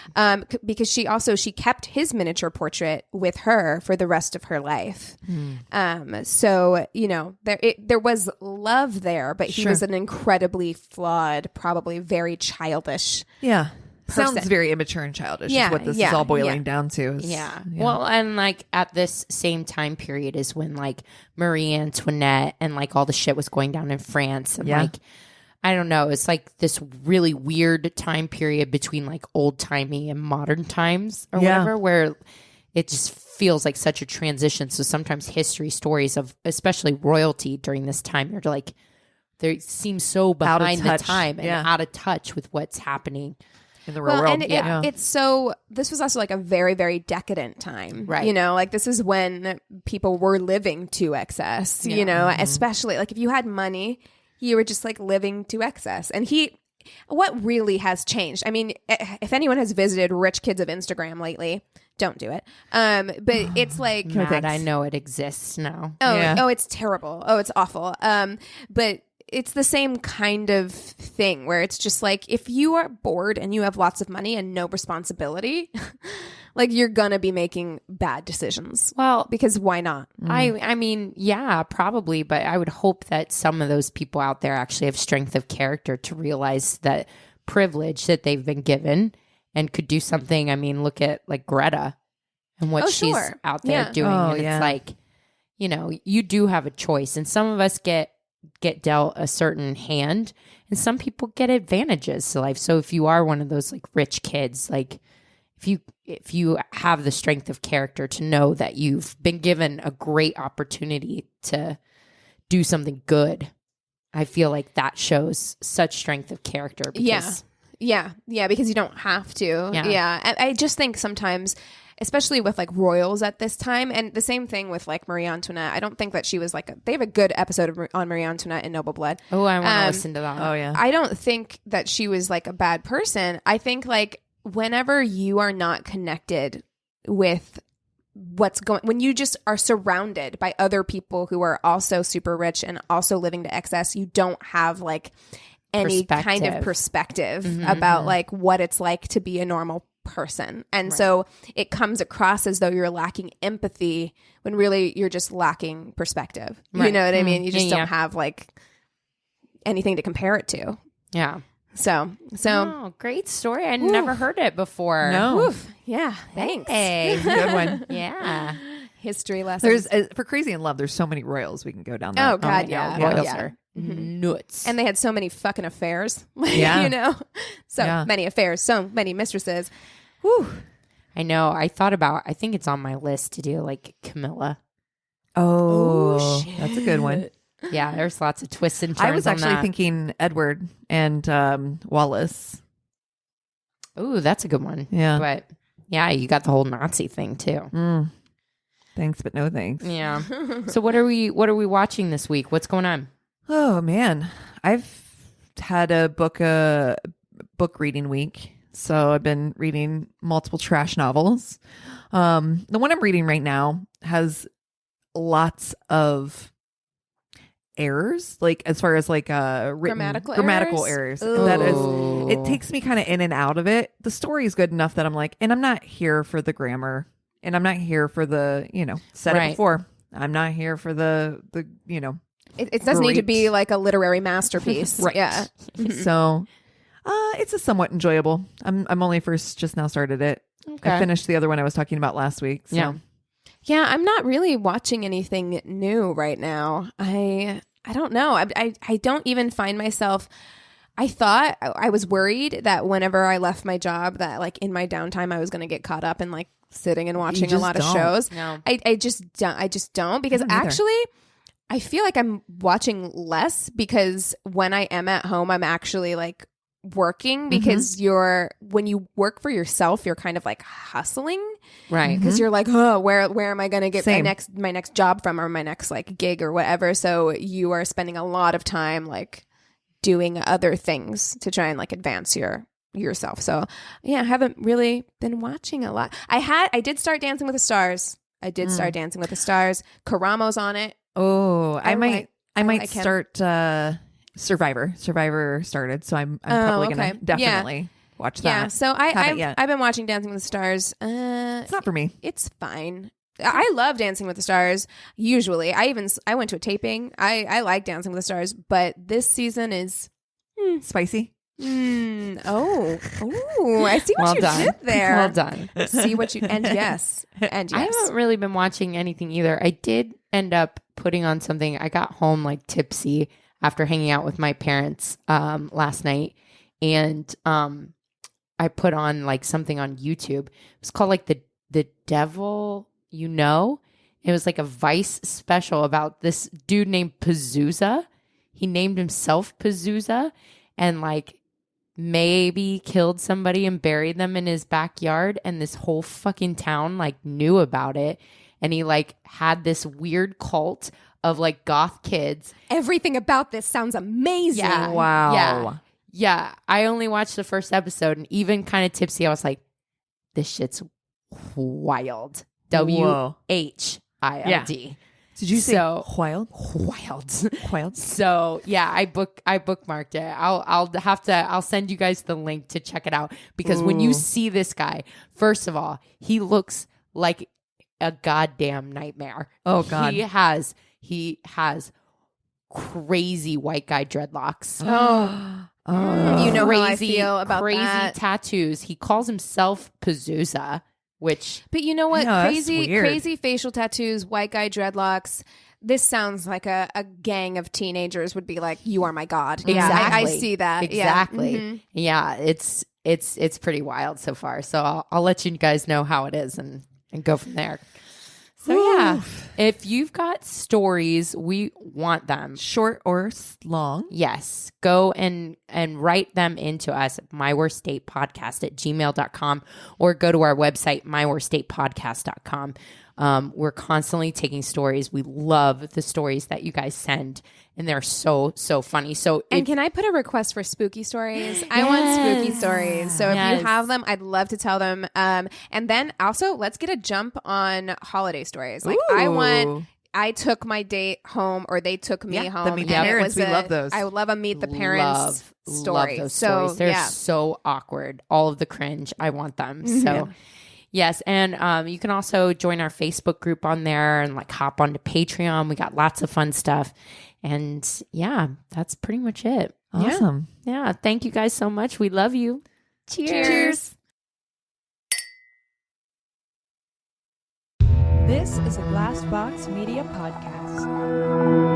Because she kept his miniature portrait with her for the rest of her life. So there was love there, but he Sure. was an incredibly flawed, probably very childish. Yeah. Person. Sounds very immature and childish Yeah, is what this yeah, is all boiling yeah. down to. Yeah. Well, and like at this same time period is when like Marie Antoinette and like all the shit was going down in France. And Yeah. like, I don't know. It's like this really weird time period between like old timey and modern times or Yeah. whatever, where it just feels like such a transition. So sometimes history stories of especially royalty during this time, you're like, they seem so Out of behind the touch. time and Yeah. out of touch with what's happening. In the real Well, world. and it's so, this was also like a very, very decadent time. Right. You know, like this is when people were living to excess, you know, especially like if you had money, you were just like living to excess. And what really has changed? I mean, if anyone has visited Rich Kids of Instagram lately, don't do it. But it's like, Matt, I know it exists now. oh, Yeah. oh, it's terrible. Oh, it's awful. But it's the same kind of thing where it's just like, if you are bored and you have lots of money and no responsibility, like you're going to be making bad decisions. Well, because why not? I mean, yeah, probably. But I would hope that some of those people out there actually have strength of character to realize that privilege that they've been given and could do something. I mean, look at like Greta and what she's out there doing. And it's like, you know, you do have a choice. And some of us get dealt a certain hand and some people get advantages to life. So if you are one of those like rich kids, like if you have the strength of character to know that you've been given a great opportunity to do something good, I feel like that shows such strength of character. Because, yeah, because you don't have to. Yeah. I just think sometimes, especially with like royals at this time, and the same thing with like Marie Antoinette. I don't think that she was like they have a good episode on Marie Antoinette in Noble Blood. Oh, I want to listen to that. Oh yeah. I don't think that she was like a bad person. I think like whenever you are not connected with what's going, when you just are surrounded by other people who are also super rich and also living to excess, you don't have like any kind of perspective about like what it's like to be a normal person. And so it comes across as though you're lacking empathy when really you're just lacking perspective. You know what I mean? You just don't have like anything to compare it to. Yeah. So oh, great story. I'd never heard it before. No. Oof. Yeah. Thanks. Hey. Good one. Yeah. History lessons. There's for Crazy in Love, there's so many royals we can go down that. Oh God, yeah. Royals are nuts. And they had so many fucking affairs. Yeah. You know? So many affairs, so many mistresses. Whew. I know. I think it's on my list to do like Camilla. Oh, shit. that's a good one. Yeah, there's lots of twists and turns. I was actually on that. thinking Edward and Wallace. Ooh, that's a good one. Yeah. But yeah, you got the whole Nazi thing too. Thanks, but no thanks. Yeah. So what are we watching this week? What's going on? Oh man, I've had a book reading week, so I've been reading multiple trash novels. The one I'm reading right now has lots of errors, like as far as like grammatical errors. That is, it takes me kind of in and out of it. The story is good enough that I'm like, and I'm not here for the grammar, and I'm not here for the, said it before. I'm not here for the It doesn't need to be like a literary masterpiece. Right. Yeah. So it's a somewhat enjoyable. I'm only just now started it. Okay. I finished the other one I was talking about last week. So. Yeah, I'm not really watching anything new right now. I don't know. I don't even find myself. I thought I was worried that whenever I left my job, that like in my downtime, I was going to get caught up in like sitting and watching a lot of shows. No. I just don't because actually I feel like I'm watching less because when I am at home, I'm actually like working because when you work for yourself, you're kind of like hustling. Right. Because you're like, oh, where am I going to get my next job from or my next like gig or whatever. So you are spending a lot of time like doing other things to try and like advance yourself. So yeah, I haven't really been watching a lot. I did start Dancing with the Stars. Karamo's on it. Oh, I might like start Survivor. Survivor started, so I'm probably gonna definitely watch that. Yeah, so I've been watching Dancing with the Stars. It's not for me. It's fine. I love Dancing with the Stars. Usually, I went to a taping. I like Dancing with the Stars, but this season is Spicy. I see what you did there. Well done. See what you and yes. I haven't really been watching anything either. I did end up putting on something. I got home like tipsy after hanging out with my parents last night, and I put on like something on YouTube. It was called like the Devil You Know. It was like a Vice special about this dude named Pazuza. He named himself Pazuza and like maybe killed somebody and buried them in his backyard, and this whole fucking town like knew about it, and he like had this weird cult of like goth kids. Everything about this sounds amazing. Yeah. Wow. Yeah. I only watched the first episode, and even kind of tipsy, I was like, this shit's wild. WHILD. Did you say wild? Wild. So yeah, I bookmarked it. I'll send you guys the link to check it out because when you see this guy, first of all, he looks like a goddamn nightmare. Oh God. He has crazy white guy dreadlocks. You know how I feel about crazy that. tattoos. He calls himself Pazuzu, which. But you know what? Yeah, that's crazy weird. facial tattoos, white guy dreadlocks. This sounds like a gang of teenagers would be like, "You are my god." Exactly. Yeah, I see that. Exactly. Yeah. Mm-hmm. Yeah, it's pretty wild so far. So I'll let you guys know how it is and go from there. So yeah, if you've got stories, we want them. Short or long? Yes. Go and write them into us at myworstdatepodcast@gmail.com or go to our website, myworstdatepodcast.com. We're constantly taking stories. We love the stories that you guys send, and they're so funny. So, And can I put a request for spooky stories? I want spooky stories. So if you have them, I'd love to tell them. And then also, let's get a jump on holiday stories. Like I took my date home, or they took me home. The meet the parents. We love those. I love a meet the parents story. Love those stories. They're so awkward. All of the cringe. I want them. So. Yes, and you can also join our Facebook group on there and like hop onto Patreon. We got lots of fun stuff. And yeah, that's pretty much it. Awesome. Yeah, thank you guys so much. We love you. Cheers. This is a Glass Box Media Podcast.